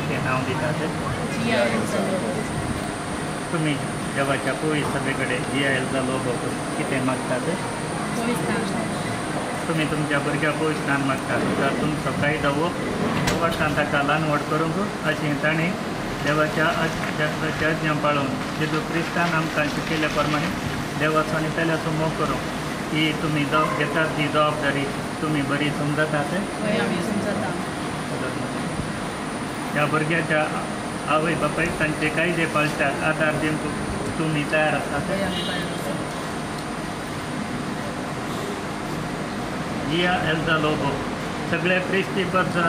कितें नांव दितात तुमी देवाच्या पवित्र सभेकडे जिया एल्जा लोबो कितें मागतात तुमी तुमच्या भुरग्या पवित्र स्नान मागतात तातूंत सकाळी दवो वर्सां ताका ल्हान व्हड करूंक अशें ताणें देवाच्या आज्ञा पाळून जेजू क्रिस्तान आमकां शिकयल्या प्रमाणे देवाचो आनी पेल्याचो मोग करूंक ही तुमी घेतात ती जबाबदारी तुमी बरी समजतात ह्या भुरग्याच्या आवय बापायक तांचे कायदे पाळटात आदार दिवंक तुमी तयार आसात जिया एल्जा लोबो सगळे क्रिस्ती बद्द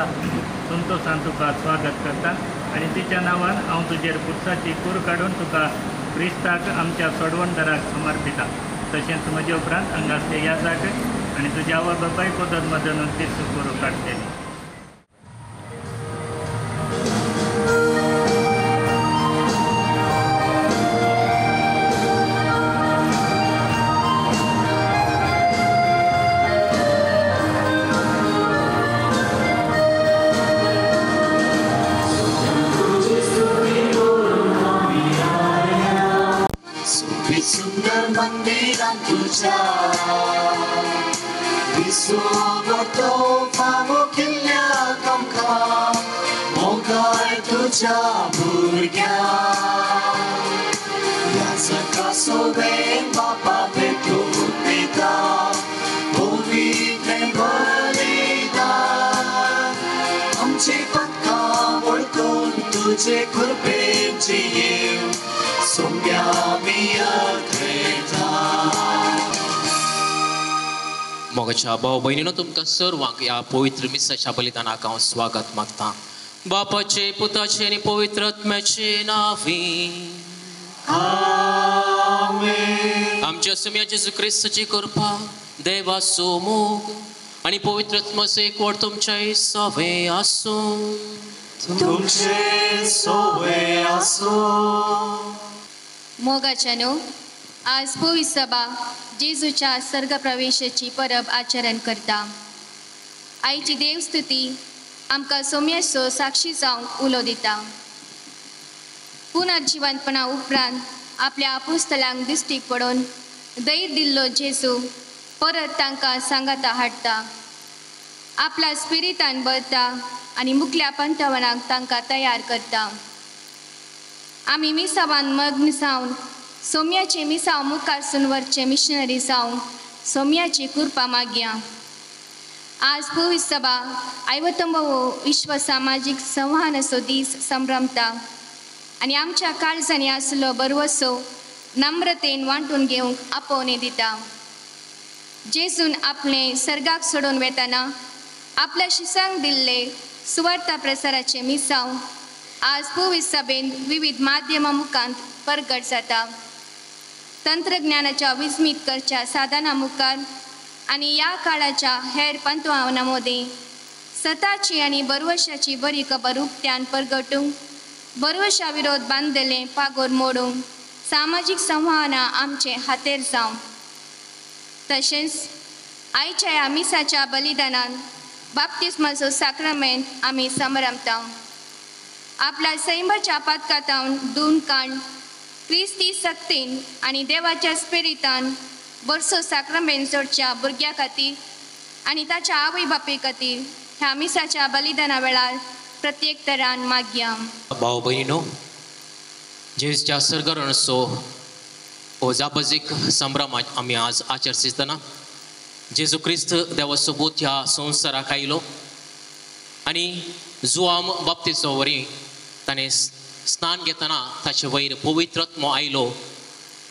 संतोशान तुका स्वागत करता आनी तिच्या नांवान हांव तुजेर पुरसाची कूर काडून तुका क्रिस्ताक आमच्या सोडवणदाराक समर्पिता तशेंच म्हजे उपरांत हांगासले याजाक आनी तुज्या आवय बापायक पदत मदन तीच कूर काडटली तुझे कृपेची येव सोम्या मियत्रेता मोगाच्या भाव भयणीनो तुमकां सर्वांक ह्या पवित्र मिसाच्या बलिदानाक हांव स्वागत मागता बापाचे पुताचे आनी पवित्र आत्म्याचे नांवी आमेन आमच्या सोम्या जेजू क्रिस्ताची कृपा देवाचो मोग आनी पवित्र आत्म्याचो एकवट तुमच्या सवे आसूं तुमचे सोवे आसो मोगाच्यानो आज पवित्र सभा जेजूच्या सर्ग प्रवेशाची परब आचरण करता आयची देवस्तुती आमकां सोम्याचो साक्षी जावंक उलो दिता पुनर्जिवंतपणा उपरांत आपल्या आपुस्तलांक दिश्टीक पडून दैर दिल्लो जेजू परत तांकां सांगाता हाडटा आपल्या स्पिरितान भरता आनी मुखल्या पंथवनाक तांकां तयार करता आमी मिसावान मग्न जावन सोम्याचे मिसाव मुखार सुनवरचे मिशनरी जावंक सोम्याची कृपा मागया आज पवित्र सभा 50वो विश्व सामाजीक संवहनाचो दीस संभ्रमता आनी आमच्या काळजांनी आसलो बरवसो नम्रतेन वांटून घेवंक आपोवणे दिता जेजून आपले सर्गाक सोडून वेताना आपल्या शिसांक दिल्ले सुवार्ता प्रसाराचे मिसाव आज पवित्र सभेन विविध माध्यमां मुखांत प्रगट जाता तंत्रज्ञानाच्या विस्मीत करच्या साधना मुखार आनी ह्या काळाच्या हेर पंथवाना मदीं सताची आनी बरवशाची बरी खबर उक्त्यान परगटूंक बरवशा विरोध बांदलें पागोर मोडूंक सामाजीक संवहना आमचे हातेर जावं तशेंच आयच्या ह्या मिसाच्या बलिदानान बाप्तिस्माचो साक्रामेंट आमी संभ्रमता आपल्या सैमाच्या पातकातावन दून काण क्रिस्ती सक्तीन आनी देवाच्या स्पिरितान बरसो साक्रामेंट जोडच्या भुरग्या खातीर आनी ताच्या आवय बापाय खातीर ह्या मिसाच्या बलिदाना वेळार प्रत्येक तरान मागया भाव भयणीनो जेजूच्या सर्गरणचो हो जापजीक संभ्रम आमी आज आचरतना जेजू क्रिस्त देवासोबत ह्या संवसाराक आयलो आनी जुआम बाप्तिचो वरी ताणें स्नान घेतना ताचे वयर पवित्र आत्मो आयलो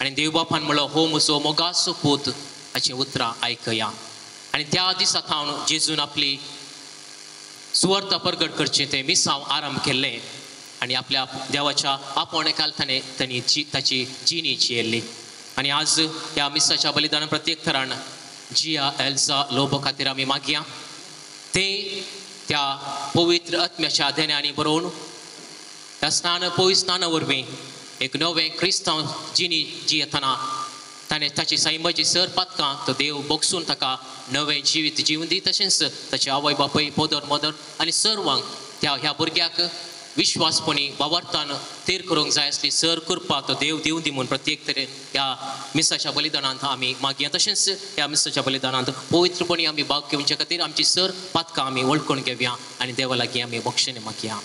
आनी देवबापान म्हणलो हो म्हजो मोगाचो पूत हाचीं उतरां आयकया आनी त्या दिसा सावन जेजून आपली सुवार्ता प्रगट करचें तें मिसांव आरंभ केल्लें आनी आपल्या देवाच्या आपोवणेकाल तांणी ताची जिणी जियेल्ली आनी आज ह्या मिसाच्या बलिदानान प्रत्येक तरान जिया एल्जा लोबो खातीर आमी मागया ते त्या पवित्र आत्म्याच्या देण्यानी बरोवन त्या पवित्र स्नाना वरवीं एक नवें क्रिस्तांव जिणी जियेतना ताणें ताची सैमाची सर पातकां तो देव बोगसून ताका नवें जिवीत जिवन दी तशेंच ताचे आवय बापाय पोदर मोदर आनी सर्वांक त्या ह्या भुरग्याक विश्वासपणी वावरतान तेर करूंक जाय आसली सर करपा तो देव दिवं दी म्हूण प्रत्येक तरेन ह्या मिसाच्या बलिदानांत आमी मागया तशेंच ह्या मिसाच्या बलिदानांत पवित्रपणी आमी भाग घेवचे खातीर आमची सर पातकां आमी वळखून घेवया आनी देवा लागीं आमी मोक्षाने मागया.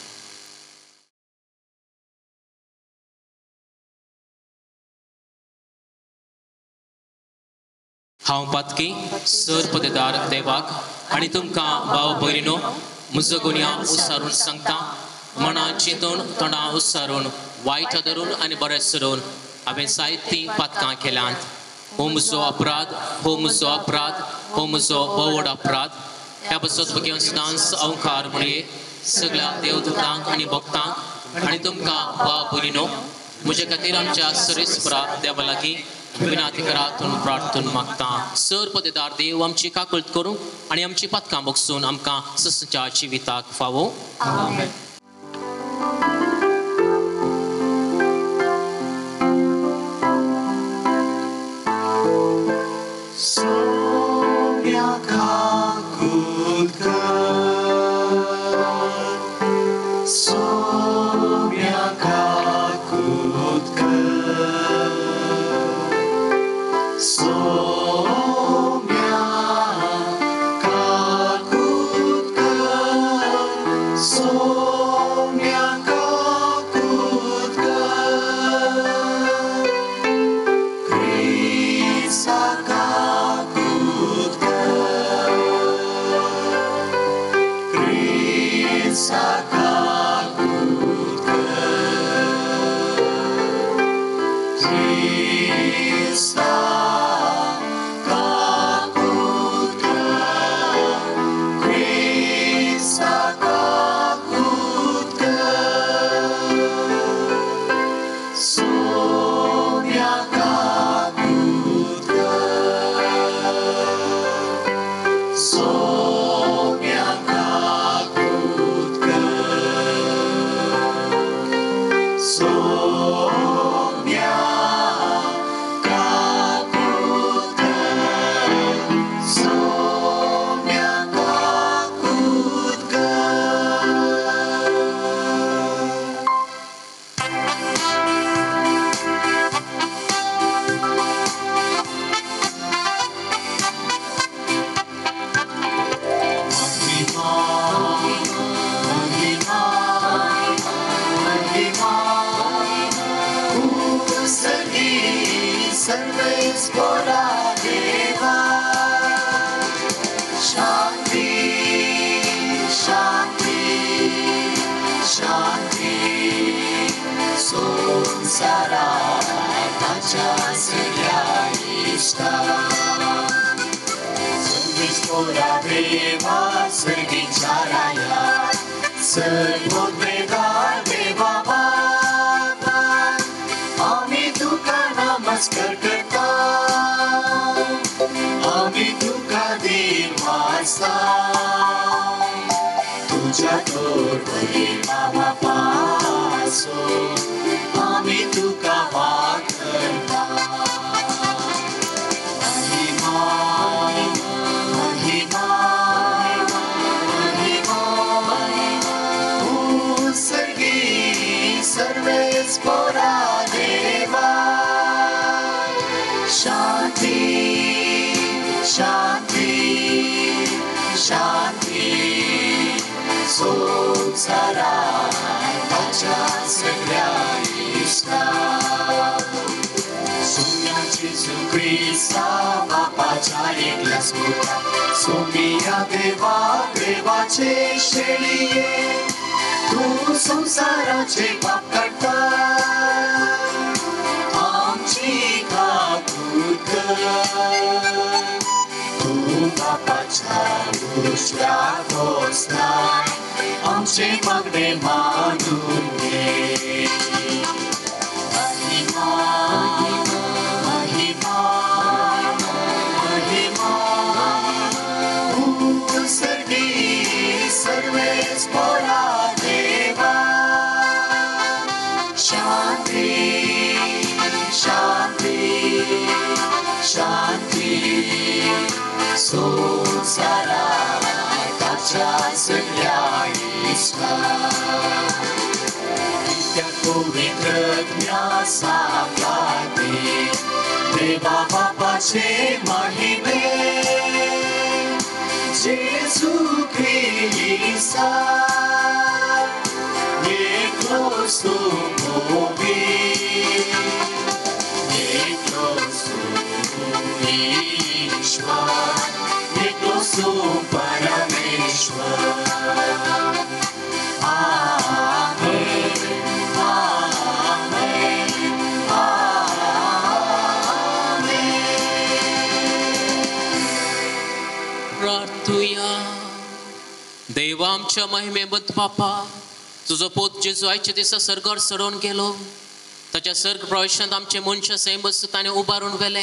हांव पातकी सर पदेदार देवाक आनी तुमकां भाव भयणीनो म्हजो गुन्यांव उसारून सांगता. मना चिंतून तोंडां उसारून वायट धरून आनी बरें सरून हांवें जायतीं पातकां केल्यांत. हो म्हजो अपराध, हो म्हजो अपराध, हो म्हजो व्हड अपराध. ह्या बसत बगेन सदांच अवकार म्हणये सगळ्या देवदूतांक आनी भक्तांक आनी तुमकां भाव भयणीनो म्हजे खातीर आमच्या सरेस्परा देवा लागीं विनाती करातून प्रार्थून मागता. सर पदेदार देव आमची काकुळट करूं आनी आमची पातकां बगसून आमकां ससच्या जिविताक फावो. आमेन. Sonsarakaccia seglia Isra. पवित्रज्ञासाकाते देवा बापाचे महिमे जेसू ख्रिस्ता Niechos tu mówi, niechos tu Ishwar, niechos tu Parameshwar. Amen, amen, amen. प्रार्थूया. देवा आमच्या महिमेबद्द बापा, तुझो पोत जेजू आयच्या दिसा सर्गार सडोवन गेलो. ताच्या सर्ग प्रवेशांत आमचे मनशा सैम ताणें उबारून व्हेले.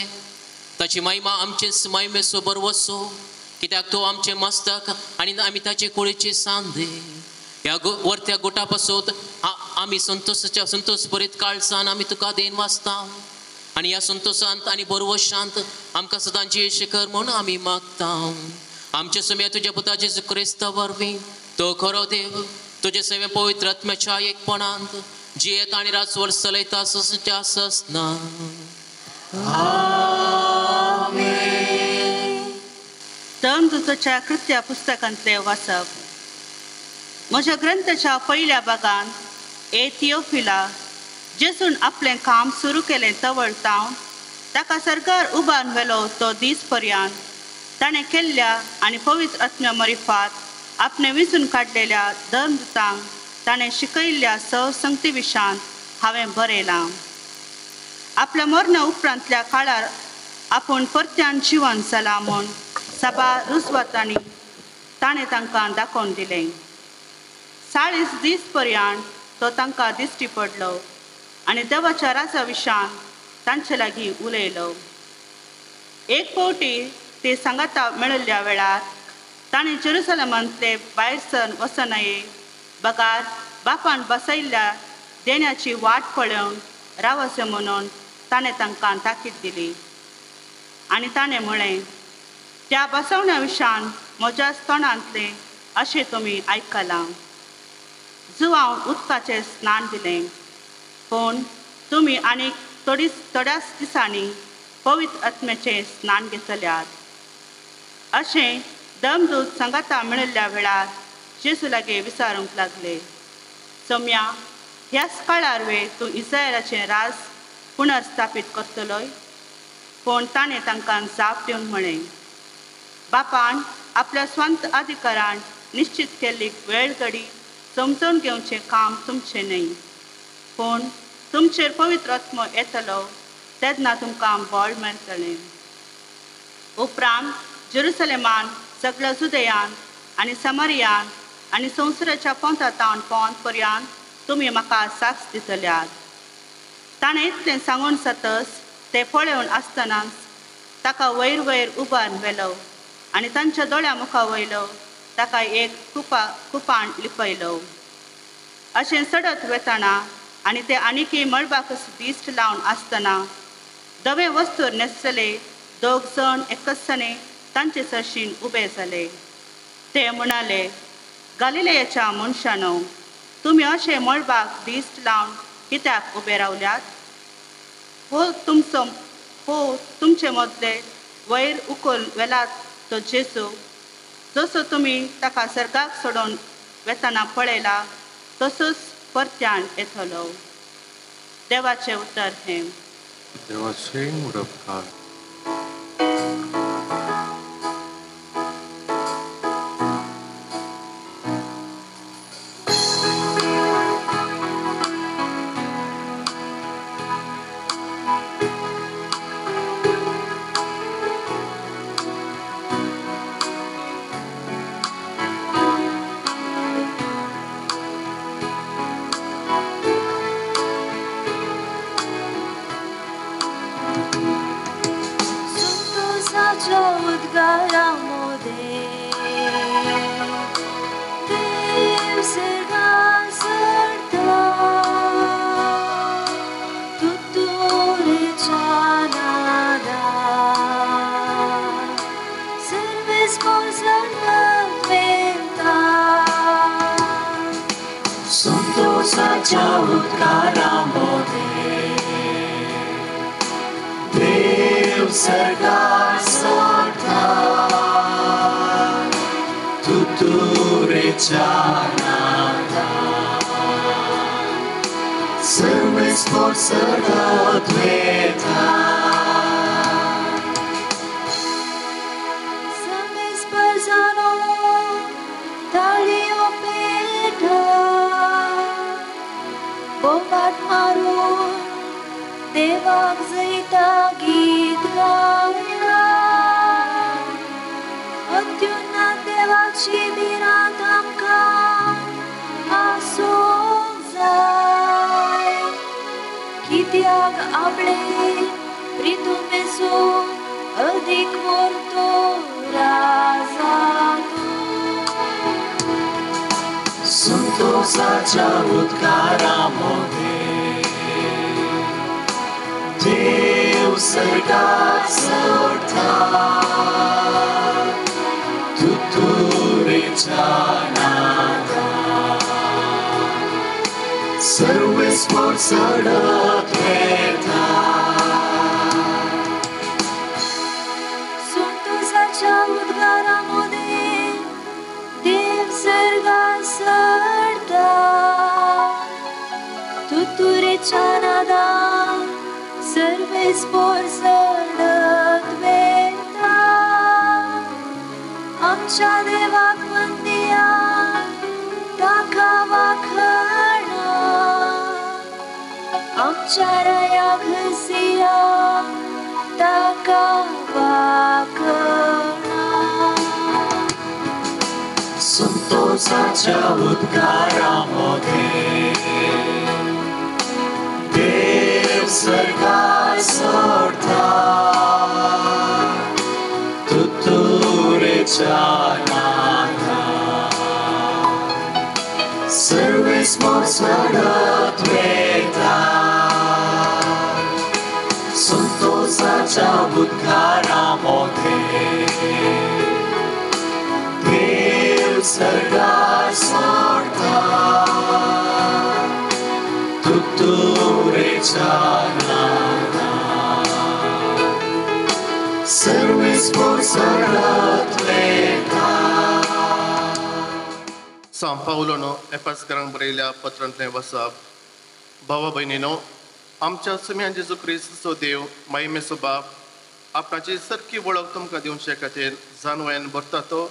ताची महिमा आमचे महिमेचो बरवसो, कित्याक तो आमचे मस्तक आनी आमी ताचे कुळेची सांदे. ह्या वर्त्या गुटा पासून आमी संतोष भरीत काळजान आमी तुका देन वाचता. आनी ह्या संतोशांत आनी बरवशांत आमकां सदांची शिखर म्हूण आमी मागता. आमचे समेत तुज्या पुता जेजू क्रिस्ता वरवीं तो खरो देव तुझे सेवे पवित्र आत्म्याच्या एकपणांत जियेत आणि राजवर चलयता ससच्या ससना. धर्मदूताच्या कृत्या पुस्तकांतले वाचप. म्हज्या ग्रंथाच्या पयल्या भागांत थियोफिला जेजून आपलें काम सुरू केलें तवळतावन ताका सरकार उबारून व्हेलो तो दीस पर्यंत ताणें केल्ल्या आनी पवित्र आत्म्या मरिफात आपणे विचून काडलेल्या धर्मदूतांक ताणें शिकयल्ल्या संगती विशांत हांवें बरयलां. आपल्या मरणा उपरांतल्या काळार आपूण परत्यान जिवन जाला म्हूण सभा रुजवतांनी ताणें तांकां दाखोवन दिलें. 40 दीस पर्यंत तो तांकां दिश्टी पडलो आनी देवाच्या राजा विशांत तांचे लागीं उलयलो. एक फावटी ते सांगाता मेळिल्ल्या वेळार ताणें जेरुसलेमांतले भायर सर वचनये बगार बापान बसयल्ल्या देण्याची वाट पळोवन रावचे म्हणून ताणें तांकां ताकीद दिली. आनी ताणें म्हळें, त्या बसवण्या विशान म्हज्या तोंडांतलें अशें तुमी आयकलां. जुवांव उदकाचें स्नान दिलें, पूण तुमी आनीक थोड्याच दिसांनी पवित्र आत्म्याचें स्नान घेतल्यात. अशें धर्मदूत सांगाता मेळिल्ल्या वेळार जेजू लागीं विचारूंक लागले, सम्या ह्याच काळार वे तूं इस्रायलाचें राज पुनर्स्थापीत करतलोय? पूण ताणें तांकां जाप दिवन म्हळें, बापान आपल्या स्वंत अधिकारान निश्चित केल्ली वेळ घडी समजून घेवचें काम तुमचें न्हय, पूण तुमचेर पवित्र आत्मो येतलो तेन्ना तुमकां बळ मेळटलें. उपरांत जेरुसलेमान सगळ्या जुदेयान आनी समारियान आनी संवसाराच्या पोंतातावन पोंत पर्यंत तुमी म्हाका साक्ष दितल्यात. ताणें इतलें सांगून सतस ते पळोवन आसतनाच ताका वयर वयर उबारून व्हेलो आनी तांच्या दोळ्या मुखा वयलो ताका एक कुपाण लिपयलो. अशें चडत वेताना आनी ते आनीकय मळबाक दिश्ट लावन आसतना धवे वस्तूर न्हेसले 2 जण एकसने तांचे सरशीन उबे जाले. ते म्हणाले, गलिलेयाच्या मनशानो, तुमी अशें मळबाक दिश्ट लावन कित्याक उबे रावल्यात? हो तुमचे मदले वयर उखल वेलात तो जेजू, जसो तुमी ताका सर्गाक सोडून वेताना पळयला तसोच परत्यान येतलो. देवाचें उतर हें. देवाचें उडपकार. उद्गारामध्ये देव सरकार सोडता तुतुरेच्या नादात सर्व स्फोट सडत वेता Spărzano, talio peta, bombat marun, devak zaita git gaila, atyuna devaci biratam ka, asonzai, kitiag able, pritumesu, अधिक morto razato. संतोषाच्या उद्गारामध्ये देव सरकार सोडता तुतुरेच्या नादात सर्व स्फोट सडत वेता संतोषाच्या उद्गारामध्ये देव सर्गात सरता तुतुरेच्या नादात सर्व स्फोट सडत वेता आमच्या देवाक वंदिया ताका वाखाणा आमच्या राया घसिया ताका वाखाणा संतोषाच्या उद्गारामध्ये देव सरकार सोडता तुतुरेच्या नादात सर्व स्फोट सडत वेता संतोषाच्या उद्गारामध्ये देव सरकार सोडता तुतुरेच्या नादात सर्व स्फोट सडत वेता São Paulo एपास घरांक बरयल्या पत्रांतलें वचप भावा भयणीनो आमच्या सुम्यान जेजू क्रिस्ताचो देव महिमेचो बाप आपणाची सारकी वळख तुमकां दिवचे खातीर जानवेन भरता तो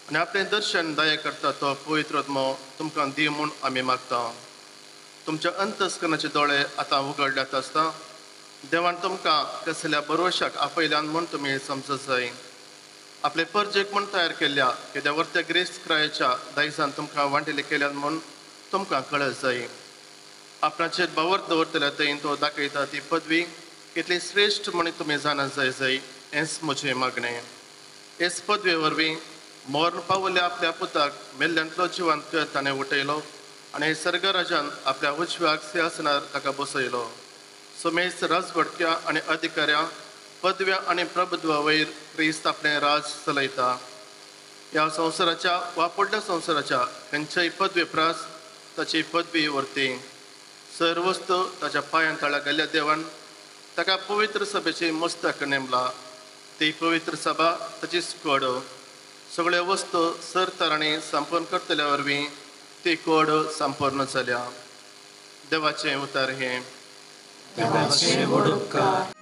आनी आपलें दर्शन दया करता तो पवित्र आत्मो तुमकां दी म्हूण आमी मागता तुमच्या अंतस्करणाचे दोळे आतां उगडल्यात आसता देवान तुमकां कसल्या भरवशाक आपयल्यान म्हूण तुमी समजत जाय आपले परजेक म्हूण तयार केल्ल्या कित्या वर्त्या ग्रेस क्रायाच्या दायजान तुमकां वांटिले केल्यान म्हूण तुमकां कळत जाय आपणाचेर बावर दवरतल्या थंय तो दाखयता ती पदवी कितली श्रेश्ठ म्हण तुमी जाणत जाय हेंच म्हजें मागणें हेच पदवे वरवीं मरण पावल्ल्या आपल्या पुताक मेल्ल्यांतलो जिवंत ताणें उठयलो आनी सर्गराजान आपल्या उजव्याक सिंहासनार ताका बसयलो समेज राजवडक्या आनी अधिकाऱ्या पदव्या आनी प्रभुत्वा वयर क्रिस्त आपलें राज चलयता ह्या संवसाराच्या वापडल्या संवसाराच्या खंयच्याय पदवे प्रास ताची पदवी व्हरती सर्व वस्तू ताच्या पांयां तळ्या गेल्ल्या देवान ताका पवित्र सभेची मस्तक नेमला ती पवित्र सभा ताची स्कोड सगळ्यो वस्तू सरतारांनी संपूर्ण करतल्या वरवीं ती कोड संपूर्ण जाल्या देवाचें उतार हें देवाचे उपकार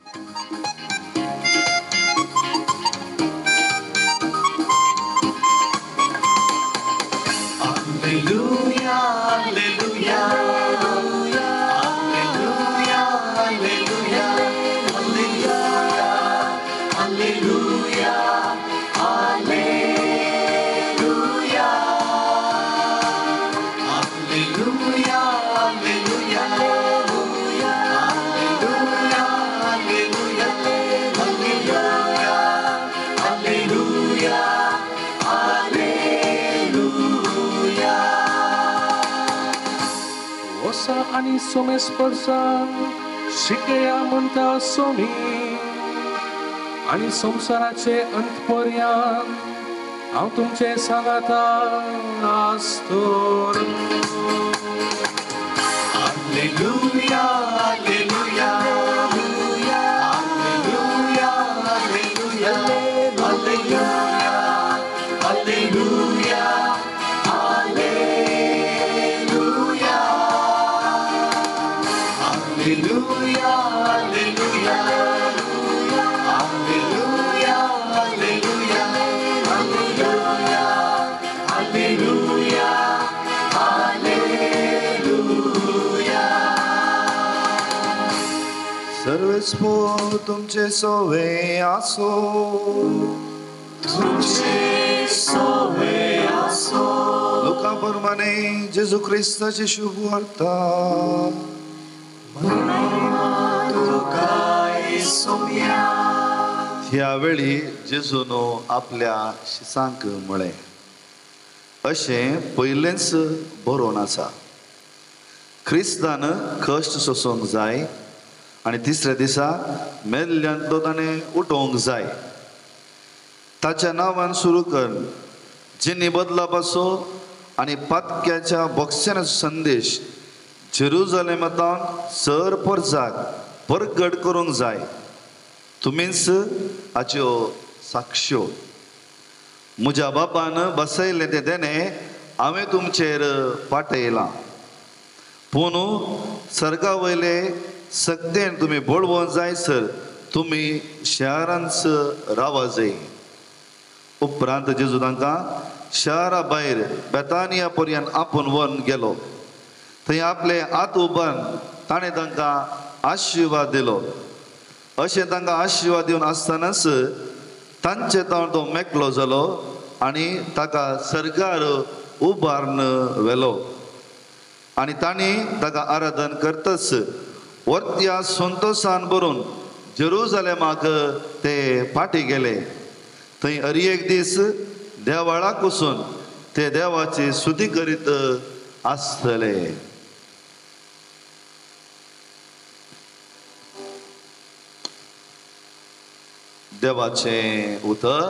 Alleluia, alleluia, alleluia, alleluia, alleluia, alleluia, alleluia, alleluia, alleluia, alleluia, alleluia, alleluia, alleluia. Osa ani some spărza शिकेया म्हणटा सोमी आणि संसाराचे अंतपर्यान हांव तुमचे सांगाता आस्तोर Alleluia, alleluia, alleluia, alleluia, alleluia, alleluia, alleluia, alleluia, alleluia, alleluia, alleluia, alleluia, alleluia, alleluia. सर्वस्व तुमचे सोवे आसो, तुमचे सोवे आसो. लोकांप्रमाणे जेजू ख्रिस्ताची शुभ वार्ता. तुका येसुया. ह्यावेळी जेजून आपल्या शिसांक म्हळें, अशें पयलेंच बरोवन आसा. ख्रिस्तान कश्ट सोसूंक जाय आनी तिसऱ्या दिसा मेल्ल्यांतलो ताणें उठोवंक जाय. ताच्या नांवान सुरू कर जिनी बदलापाचो आनी पातक्याच्या बक्षानाचो संदेश जेरुजलेमांतल्यान सर परजाक परगट करूंक जाय. तुमीच हाच्यो साक्ष्यो. म्हज्या बापान बसयलें तें देणें हांवें तुमचेर पाटयलां. पूण सर्गा वयले सक्तेन तुमी बळवूं जायसर तुमी शहरांच रावा जाय. उपरांत जेजू तांकां शहरा भायर बेतानिया पर्यंत आपूण व्हरून गेलो. थंय आपले हात उबारून ताणें तांकां आशिर्वाद दिलो. अशें तांकां आशिर्वाद दिवन आसतनाच तांचे तोंड तो मेकलो जालो आनी ताका सर्गार उबारून व्हेलो. आनी तांणी ताका आराधन करतच वर्त्या संतोशान भरून जेरुजलेमाक ते फाटी गेले. थंय एक दीस देवाळाक वचून ते देवाची स्तुती करीत आसतले. देवाचे उतर.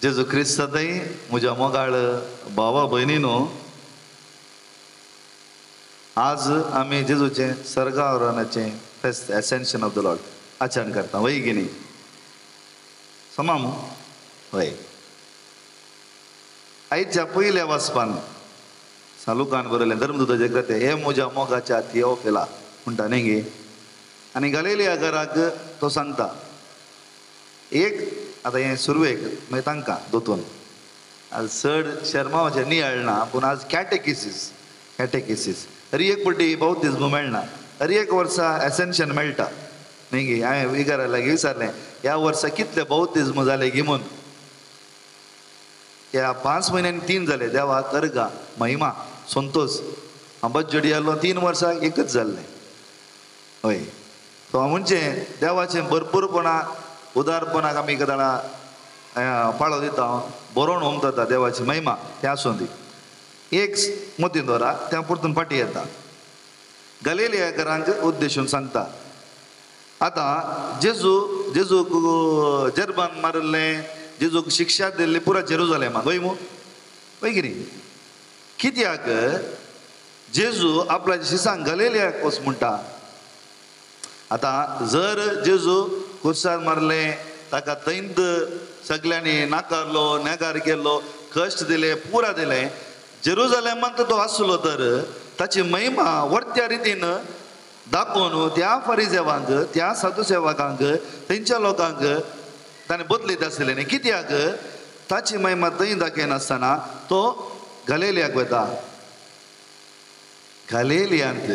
जेजू क्रिस्तांतय म्हज्या मोगाळ भावा भयणीनो, आज आमी जेजूचे सर्गारोहणाचे फेस्त एसेन्शन ऑफ द लॉर्ड आचरण करता. वय की न्ही? समामू वय. आयच्या पयल्या वाचपान सालुकान बरयलें धर्मदूताचे कृत्य, हे म्हज्या मोगाच्या थियोफिला म्हणटा न्ही गे. आनी गलिलिया घराक तो सांगता एक आतां हें सुरवेक मागीर तांकां दोतोन आज चड शर्मावाचें नियाळना, पूण आज कॅटेकिसीस अरी एक पटी बौद्धिज्म मेळना, अरी एक वर्सा एसेन्शन मेळटा न्ही गे. हांवें इगारा लागीं विचारलें ह्या वर्सा कितले बौद्धिज्म जाले गी म्हूण. ह्या 5 म्हयन्यांनी 3 जाले. देवा कर्गा महिमा संतोष अंबत जोडी आलो 3 वर्सां एकच जाल्लें. हय तो म्हणजे देवाचें भरपूरपणा उदारपणाक आमी कदाळा पाळो दिता, बरोवन होमता देवाची महिमा तें आसूं दी. एक मतीन दवरा, त्या परतून फाटी येता. गलिलिया घरांक उद्देशून सांगता. आतां जेजूक जर्बान मारल्लें, जेजूक शिक्षा दिल्ली पुरा जेरुजलेमाक, वय मू वय की न्ही? कित्याक जेजू आपल्या शिसांक गलिलियाक वच म्हणटा. आतां जर जेजू कुर्सार मारलें, ताका थंयत सगळ्यांनी नाकारलो, नेगार केलो, कश्ट दिले, पुरा दिलें, जेरुजलेमांत तो आसलो तर ताची महिमा वर्त्या रितीन दाखोवन त्या फरिसेवांक, त्या साधुसेवकांक, तेंच्या लोकांक ताणें बदलीत आसलें न्ही. कित्याक ताची महिमा थंय दाखयनासतना तो गलिलियाक वता. गलिलियांत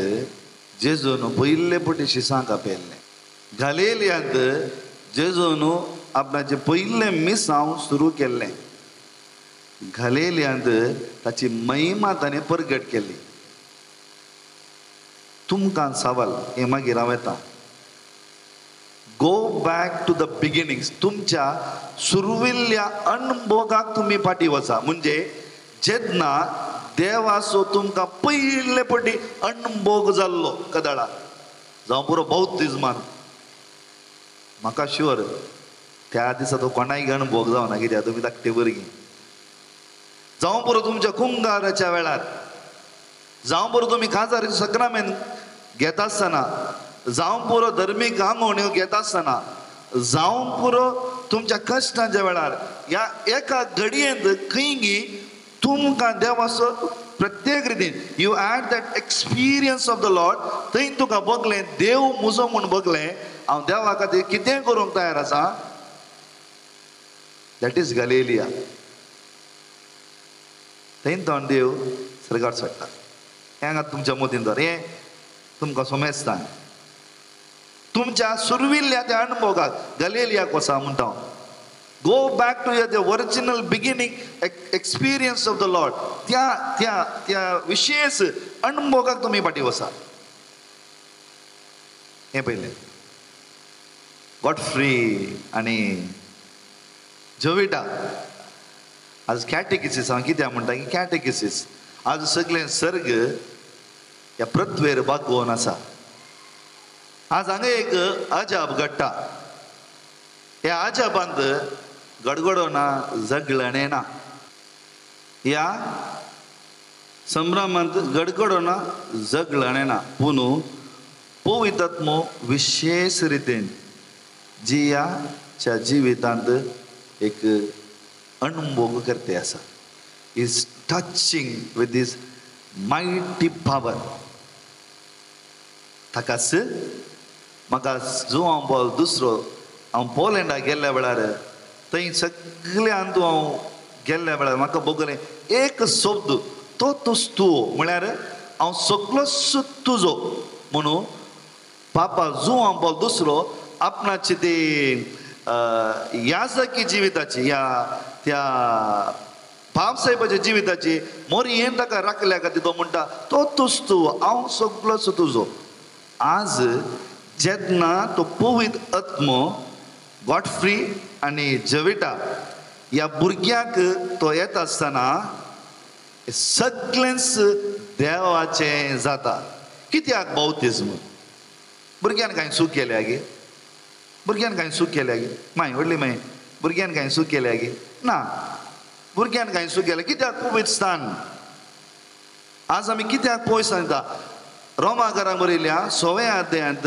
जेजून पयले पटी शिसांक आपयल्लें. गलिलियांत जेजून आपणाचें पयलें मिसांव सुरू केल्लें. गलिलियांत ताची महिमा ताणें परगट केली. तुमकां सवाल हें मागीर हांव येता. Go back to the beginnings. तुमच्या सुरविल्ल्या अणभोगाक तुमी फाटी वचा. म्हणजे जेन्ना देवाचो तुमकां पयले पटी अणभोग जाल्लो कदाळा जावं पुरो बौद्धिज्मान, म्हाका शुअर त्या दिसा तो कोणाय अणभोग जावना. कित्याक तुमी धाकटे भुरगीं जावं पुरो तुमच्या कुंगाराच्या वेळार, जावं पुरो तुम्ही काजाराचे सक्रामेंत घेता आसतना, जावं पुरो धर्मीक आंगवण्यो घेता आसतना, जावं पुरो तुमच्या कश्टांच्या वेळार, ह्या एका घडयेंत खंयी तुमकां देवाचो प्रत्येक रितीन you had that experience of the Lord. थंय तुका बगलें देव मुजो म्हूण बगलें, हांव देवा खातीर कितें करूंक तयार आसा. दॅट इज गलिलिया. थंय तो देव सर्गार सोडटा. हें हांगा तुमच्या मोदीन धर, हें तुमकां सोमेजता. तुमच्या सुरविल्ल्या त्या अणभोगाक गलिलियाक वचा म्हणटा हांव. Go back to the original beginning experience of the Lord. त्या विशेष अणभोगाक तुम्ही फाटी वचा. हे पहिले गॉडफ्री आणि जोविटा. आज कॅटेकिसिस हांव कित्याक म्हणटा की कॅटेकिसिस आज सगळे सर्ग ह्या पृथ्वेर बागोवन आसा. आज हांगा एक अजाप घडटा. ह्या अजापांत गडगडो ना, झगडणे ना. ह्या संभ्रमांत गडगडो ना, झगडणे ना. पूण पवित्र आत्मो विशेष रितीन जियाच्या जिवितांत एक अणभोग करते आसा. Is touching with this mighty power. ताकाच म्हाका जो हांव दुसरो हांव पोलंडाक गेल्ल्या वेळार थंय सगळ्यांत हांव गेल्ल्या वेळार म्हाका बगलें एक शब्द तो तुस्तुओ म्हळ्यार हांव सगळोच तुजो म्हणून पापा जो हांव दुसरो आपणाची ती याजकी जिविताची ह्या त्या बाब साहेबाच्या जिविताची मोरी हें ताका राखल्या खातीर तो म्हणटा तो तुस्तुओ हांव सगळोच तुजो. आज जेन्ना तो पवित्र आत्मो गॉडफ्री आणि जोविटा ह्या भुरग्याक तो येता आसतना सगळेंच देवाचें जाता. कित्याक बावतिस्म? भुरग्यान कांय सूख केल्या गे? भुरग्यान कांय सूख केल्या गे? माय व्हडली माय भुरग्यान कांय सूख केल्या गे? ना, भुरग्यान कांय सूख केल्या. कित्याक पवित्र स्थान? आज आमी कित्याक पळय सांगता रोमाकारांक बरयल्या 6व्या अध्यायांत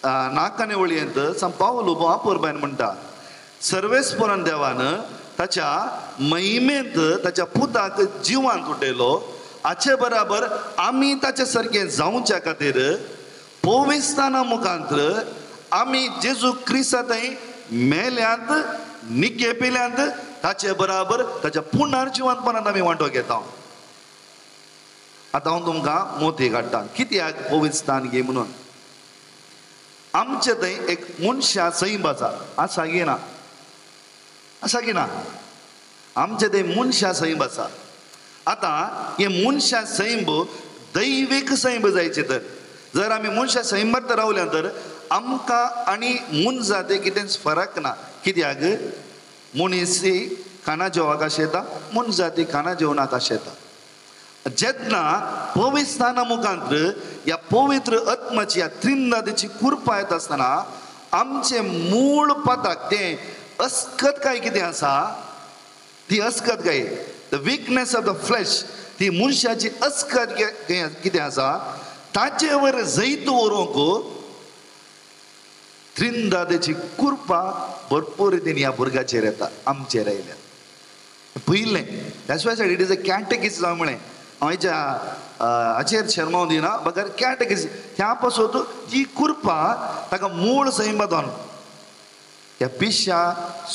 4 वळयेंत सान पावलो अपुर्बायन म्हणटा सर्वेस्परान देवान ताच्या महिमेंत ताच्या पुताक जिवांत उडयलो. हाचे बराबर आमी ताचे सारके जावच्या खातीर पवित्रास्ताना मुखांतर आमी जेजू क्रिस्ता थंय मेल्यांत निकेपिल्यांत ताचे बराबर ताच्या पुनर्जिवंतपणांत आमी वांटो घेता. आतां हांव तुमकां मोती काडटा कित्याक पवित्र स्थान घे म्हणून. आमचे थंय एक मनशा सैम आसा गी ना? आसा की ना? आमचे थंय मनशा सैम आसा. आतां हे मनशा सैम दैवीक सैम जायचे तर जर आमी मनशा सैमांत रावल्या तर आमकां आनी मन जाते कितेंच फरक ना. कित्याक मनीस खाना जेवणाक कशें येता, मन जाती खाना जेवणाक कशें येता. जेन्ना पवित्र स्थाना मुखांतर ह्या पवित्र आत्म्याची ह्या त्रिनादेची कृपा येता आसतना आमचे मूळ पाताक तें अस्कत काय कितें आसा, ती अस्कत काय the weakness of the flash, ती मनशाची अस्कत कितें आसा ताचे वयर जैत व्हरूंक त्रिनादेची कृपा भरपूर रितीन ह्या भुरग्याचेर येता, आमचेर आयल्या. पयलें that's why it is a catechist जावं म्हळें हांवेच्या हाचेर शर्माव दिना बगर कॅटेकिस ह्या पासून ती कृपा ताका मूळ सैमातून ह्या पिश्या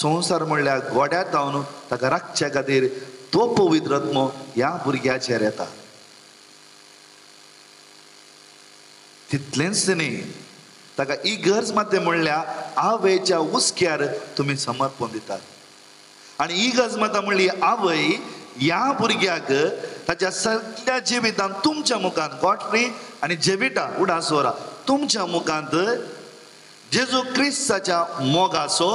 संवसार म्हणल्यार गोड्यांत जावन ताका राखच्या खातीर तो पवित्र आत्मो ह्या भुरग्याचेर येता. तितलेंच न्ही ताका इगर्ज माते म्हणल्या आवयच्या उस्क्यार तुमी समर्पण दितात. आनी इगर्ज माता म्हणली आवय ह्या भुरग्याक ताच्या सगळ्या जिवितांत तुमच्या मुखांत गॉडफ्री आनी जोविटा उडासोरा तुमच्या मुखांत जेजू क्रिस्ताच्या मोगाचो,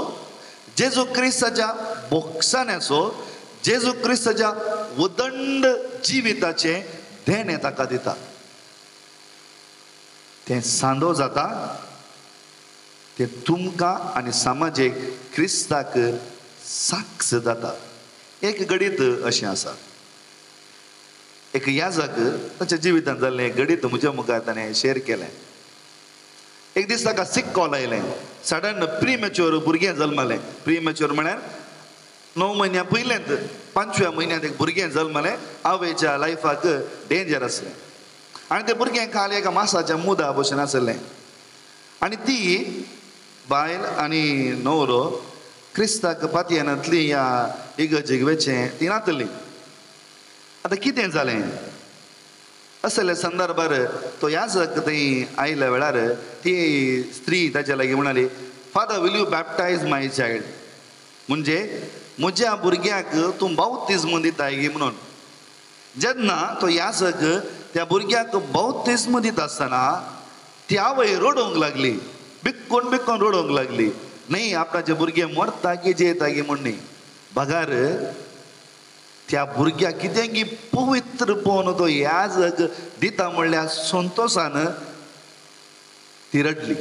जेजू क्रिस्ताच्या बोगसाण्याचो, जेजू क्रिस्ताच्या उदंड जिविताचे देणे ताका दिता. तें सांदो जाता तें तुमकां आनी समाजीक क्रिस्ताक साक्ष जाता. एक गडीत अशें आसा, एक याजक ताच्या जिवितांत जाल्लें गडीत म्हज्या मुखार ताणें शेअर केलें. एक दीस ताका सिक कॉल आयलें. सडन प्रीमॅच्युअर भुरगें जल्मलें. प्रीमॅच्युअर म्हळ्यार 9 म्हयन्या पयलेंत 5व्या म्हयन्यांत एक भुरगें जल्मलें. आवयच्या लायफाक डेंजर आसलें आनी तें भुरगें खाली एका मासाच्या मुदा भशेन आसलें. आनी ती बायल आनी न्हवरो क्रिस्ताक पातयेनांतली ह्या इगर्जेक वेचें ती नातली. आतां कितें जालें असले संदर्भार तो याजक थंय आयल्या वेळार ती स्त्री ताच्या लागीं म्हणाली, father will you baptise my child, म्हणजे म्हज्या भुरग्याक तूं बावतिस्म दिताय गी म्हणून. जेन्ना तो याजक त्या भुरग्याक बावतिस्म दिता आसतना ती आवय रडोंक लागली, बिक्कोन बिक्कोन रडोंक लागली. न्ही आपणाचे भुरगें मरता की जेता गी म्हण न्ही. भागार त्या भुरग्याक कितें गी पवित्र पोवन तो याजक दिता म्हणल्यार संतोशान ती रडली.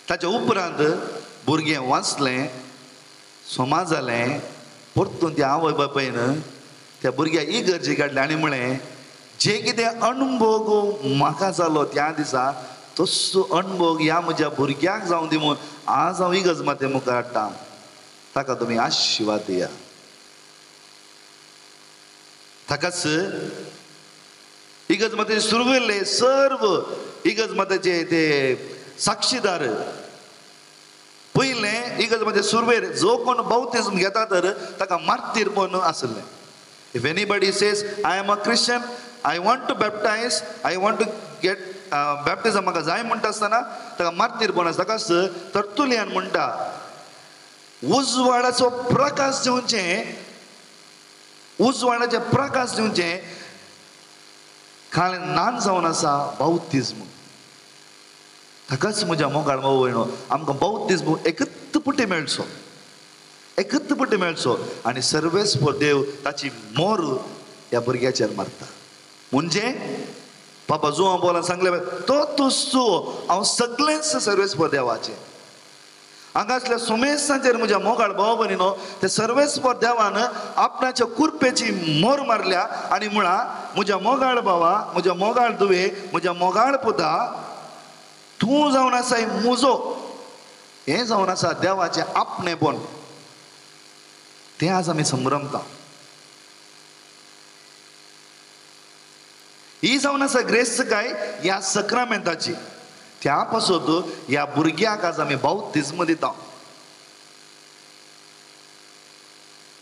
ताच्या उपरांत भुरगें वाचलें, सोमाज जालें. परतून त्या आवय बापायन त्या भुरग्याक इगर्जेक हाडलें आनी म्हळें, जे कितें अणभव म्हाका जालो त्या दिसा तसो अणभव ह्या म्हज्या भुरग्याक जावं दी म्हूण आज हांव इगर्ज माते मुखार हाडटा. ताका तुमी आशिर्वाद दिया. ताकाच इगर्ज माते सुरविल्ले सर्व इगर्ज मातेचे ते साक्षीदार पयलें इगर्ज माते सुरवेर जो कोण बावतिस्म घेता तर ताका मार्तीर म्हूण आसलें. If anybody says I am a Christian, I want to baptise, I want to get baptism म्हाका जाय म्हणटा आसतना ताका मार्तीर म्हूण आसा. ताकाच तर्तुलियान म्हणटा, उजवाडाचो प्रकाश दिवचें, उजवाडाचे प्रकाश दिवचें खाण नान जावन आसा बावतिस्म. ताकाच म्हज्या मोगाळ भाव भयणो आमकां बावतिस्म एकच पुटी मेळचो, एकच पुटी मेळचो आनी सर्वेस्पर देव ताची मोर ह्या भुरग्याचेर मारता. म्हणजे बाबा जो हांव बोलान सांगले तो तुसो हांव सगळेंच सर्वेस्पर देवाचें. हांगासल्या सुमेसाचेर म्हज्या मोगाळ भाव भयणीनो ते सर्वेस्पर देवान आपणाच्या कुरपेची मोर मारल्या आनी म्हळा, म्हज्या मोगाळ भावा, म्हज्या मोगाळ दुवे, म्हज्या मोगाळ पुता, तूं जावन आसा मुजो, हें जावन आसा देवाचें आपणेपण. तें आज आमी संभ्रमता. ही जावन आसा ग्रेस्तकाय ह्या सक्रामेंताची. त्या पासून ह्या भुरग्याक आज आमी बावतिस्म दिता.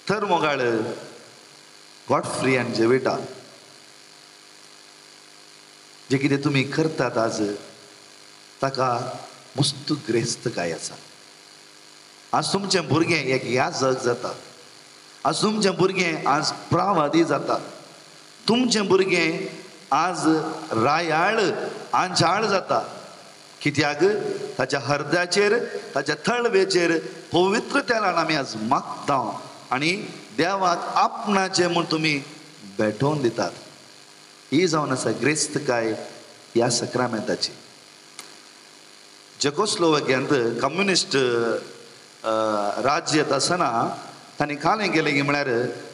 तर मोगाळ गॉडफ्री आनी जेविटा, जे कितें तुमी करतात आज ताका मस्त ग्रेस्तकाय आसा. आज तुमचें भुरगें एक याजक जाता. आज तुमचें भुरगें आज प्रावादी जाता. तुमचें भुरगें आज रायाळ आंचाळ जाता. कित्याक ताच्या हृदयाचेर, ताच्या थळवेचेर पवित्र तेलान आमी आज मागता आनी देवाक आपणाचें म्हूण तुमी भेटोवन दितात. ही जावन आसा ग्रेस्तकाय ह्या सक्रामेंताची. चेकोस्लोवाकियांत कम्युनिस्ट राज्य येता आसतना तांणी कालें केलें की म्हळ्यार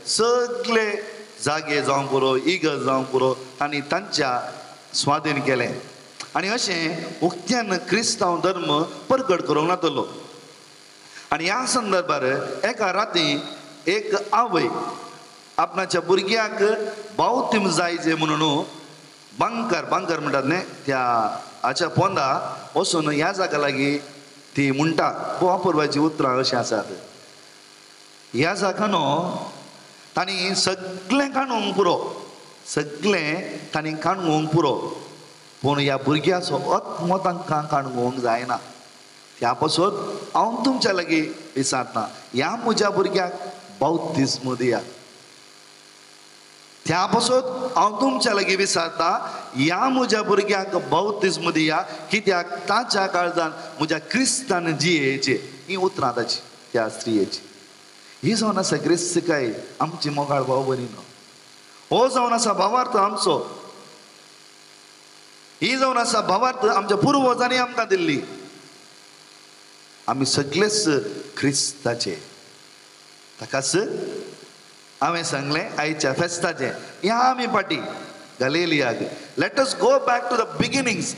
सगळे जागे जावं पुरो, इगर्ज जावं पुरो तांणी तांच्या स्वाधीन केलें. आनी अशें उक्त्यान क्रिस्तांव धर्म परगट करूंक नातलो. आनी ह्या संदर्भार एका राती एक आवय आपणाच्या भुरग्याक बावतिस्म जायचे म्हणून बांकर म्हणटात न्ही त्या हाच्या पोंदा वचून ह्या जागा लागीं ती म्हणटा. अपुर्वाची उतरां अशीं आसात. ह्या जागानो तांणी सगळें काणूंक पुरो, सगळें तांणी काणूंक पुरो, पूण ह्या भुरग्याचो आत्मो तांकां काणूंक जायना. त्या पासून हांव तुमच्या लागीं विचारता, ह्या म्हज्या भुरग्याक बावतिस्म दिया. त्या पासून हांव तुमच्या लागीं विचारता, ह्या म्हज्या भुरग्याक बावतिस्म दिया. कित्याक ताच्या काळजान म्हज्या क्रिस्तान जियेची. ही उतरां ताची त्या स्त्रियेची. ही जावन आसा ग्रेस्तकाय आमची मोगाळ भाव भयणीनो. हो जावन आसा भावार्थ आमचो. ही जावन आसा भावार्थ आमच्या पुर्वजांनी आमकां दिल्ली. आमी सगळेच क्रिस्ताचे. ताकाच हांवें सांगलें आयच्या फेस्ताचें या आमी पाटी गलिलियाक. Let us go back to the beginnings.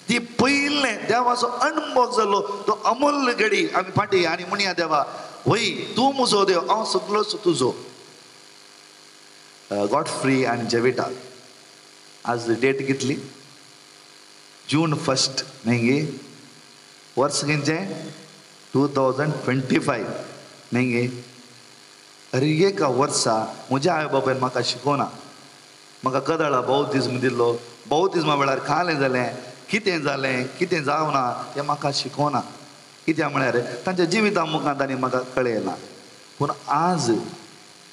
ती पयलें देवाचो अणभव जाल्लो तो अमूल्य घडी आमी फाटी आनी म्हणया देवा वय तूं म्हजो देव हांव सगळोच तुजो. गॉडफ्री आनी जेविटा आज डेट कितली? जून 1 न्ही गे. वर्स खंयचें? 2025 न्ही गे. अरे एका वर्सा म्हज्या आवय बापायन म्हाका शिकोवना. म्हाका कदळा बौद्धिज्म दिल्लो. बौद्धिज्मा वेळार कालें जालें, कितें जालें कितें जावना तें म्हाका शिकोवना. कित्याक म्हळ्यार तांच्या जिविता मुखार तांणी म्हाका कळयना. पूण आज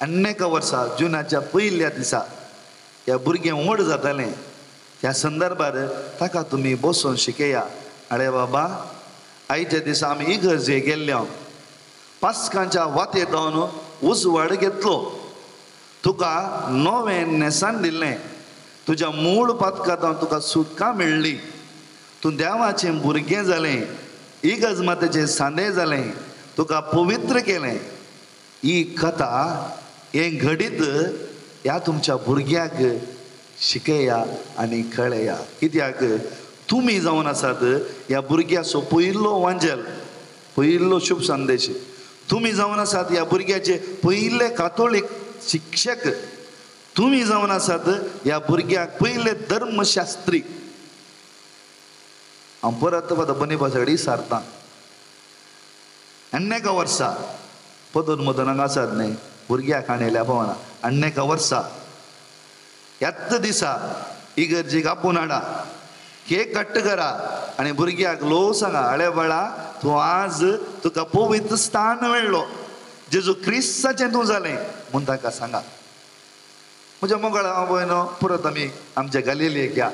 अनेक वर्सां जुनाच्या पयल्या दिसा ह्या भुरगें व्हड जातालें त्या संदर्भार ताका तुमी बसून शिकया. अरे बाबा आयच्या दिसा आमी इगर्जे गेल्ले पास्कांच्या वातेर जावन उजवाड घेतलो. तुका नवें नेसान दिल्लें. तुज्या मूळ पातकांत तुका सुटका मेळ्ळी. तूं देवाचें भुरगें जालें. इगज मातेचें सांदें जालें. तुका पवित्र केलें. ही कथा हें घडीत ह्या तुमच्या भुरग्याक शिकया आनी कळया. कित्याक तुमी जावन आसात ह्या भुरग्याचो पयलो वांजल, पयलो शुभ संदेश. तुमी जावन आसात ह्या भुरग्याचे पयले कातोलीक शिक्षक. तुमी जावन आसात ह्या भुरग्याक पयले धर्मशास्त्री. हांव परत बनीपास कडेन सारता. अनेक वर्सां पदोन मदन हांगा आसात न्ही भुरग्याक हाडयल्या भोवना. अनेक वर्सां ह्याच दिसा इगर्जेक आपूण हाडा, केक कट्ट करा आनी भुरग्याक लो सांगा हळे बाळा तूं आज तुका पवित्र स्थान मेळ्ळो. जेजू क्रिस्ताचें तूं जालें म्हूण ताका सांगा. म्हज्या मोगाळा हांव पळय परत आमी आमच्या गलिलियाक या.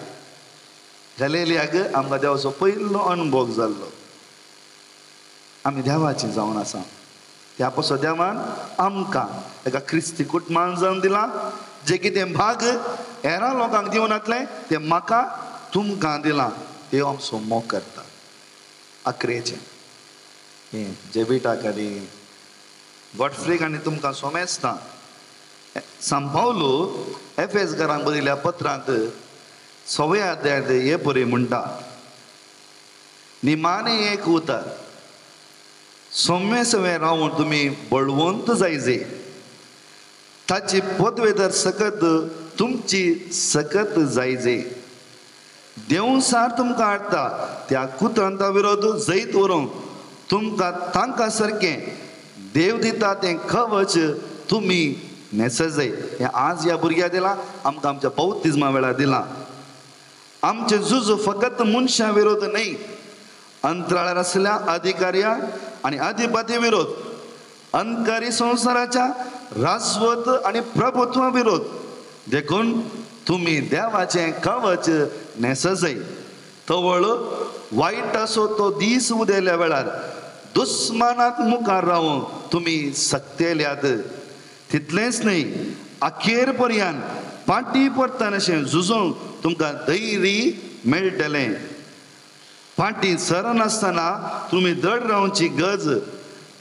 गलिलियाक आमकां देवाचो पयलो अणभव जाल्लो. आमी देवाचीं जावन आसा. त्या पासून देवान आमकां एका क्रिस्ती कुटुंबान जावन दिलां. जे कितें भाग हेरां लोकांक दिवन येतलें तें म्हाका तुमकां दिलां. देव आमचो मोग करता. अकरेचें हें जेबिटाक आनी गॉडफ्रीक आनी तुमकां सोमेस्तां सांत पावलो एफेसकारांक बरयल्या पत्रांत 6व्या अध्यायात हे परी म्हणटा. निमाणें एक उतर सौम्य सवे रावन तुमी बळवंत जायजे. ताची पदवेदर सकत तुमची सकत जायजे. देवसार तुमकां हाडटा त्या कुत्रांता विरोध जैत व्हरूंक तुमकां तांकां सारकें देव दिता तें कवच तुमी नेसजय. हें आज ह्या भुरग्याक दिलां. आमकां आमच्या बौद्धिज्मा वेळार दिलां. आमचें झूज फकत मनशां विरोध न्ही, अंतराळार आसलेल्या अधिकाऱ्या आनी अधिपती विरोध, अंधकारी संवसाराच्या राजवत आनी प्रभुत्वा विरोध. देखून तुमी देवाचें कवच नेसजय. तवळ वायट असो तो दीस उदेल्या वेळार दुस्मानाक मुखार रावून तुमी सक्तेल्यात. तितलेंच न्ही अखेर पर्यंत पाटी परतनाशें झुजोंक तुमकां धैर्य मेळटलें. फाटीं सरनासतना तुमी दड रावची गज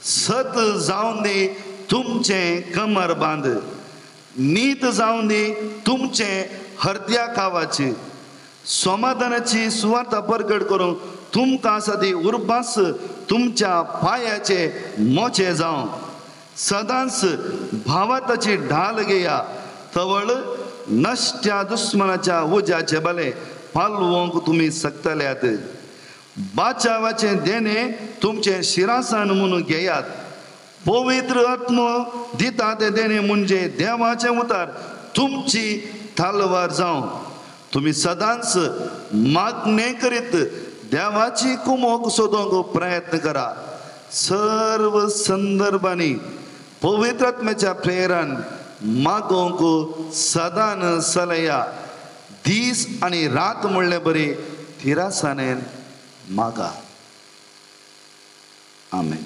सत जावन दी तुमचें कमर बांद. नीत जावन दी तुमचें हृदया कावाची. समाधानाची सुवार्थ परगट करूंक तुमकां आसा ती उर्बास तुमच्या पांयाचे मोचे जावं. सदांच भावाताची ढाल घेया. तवळ नश्ट्या दुस्मनाच्या उज्याचे बले पालवोंक तुमी सक्तल्यात. बाचावाचें देणे तुमचें शिरासान म्हणून घेयात. पवित्र आत्मो दिता तें देणे म्हणजे देवाचें उतार तुमची तालवार जावं. तुमी सदांच मागणे करीत देवाची कुमोक सोदूंक प्रयत्न करा. सर्व संदर्भांनी पवित्र आत्म्याच्या प्रेरान मागोंक सदान सलया. दीस आनी रात म्हणले बरी तिरासानेन मागा. आमेन.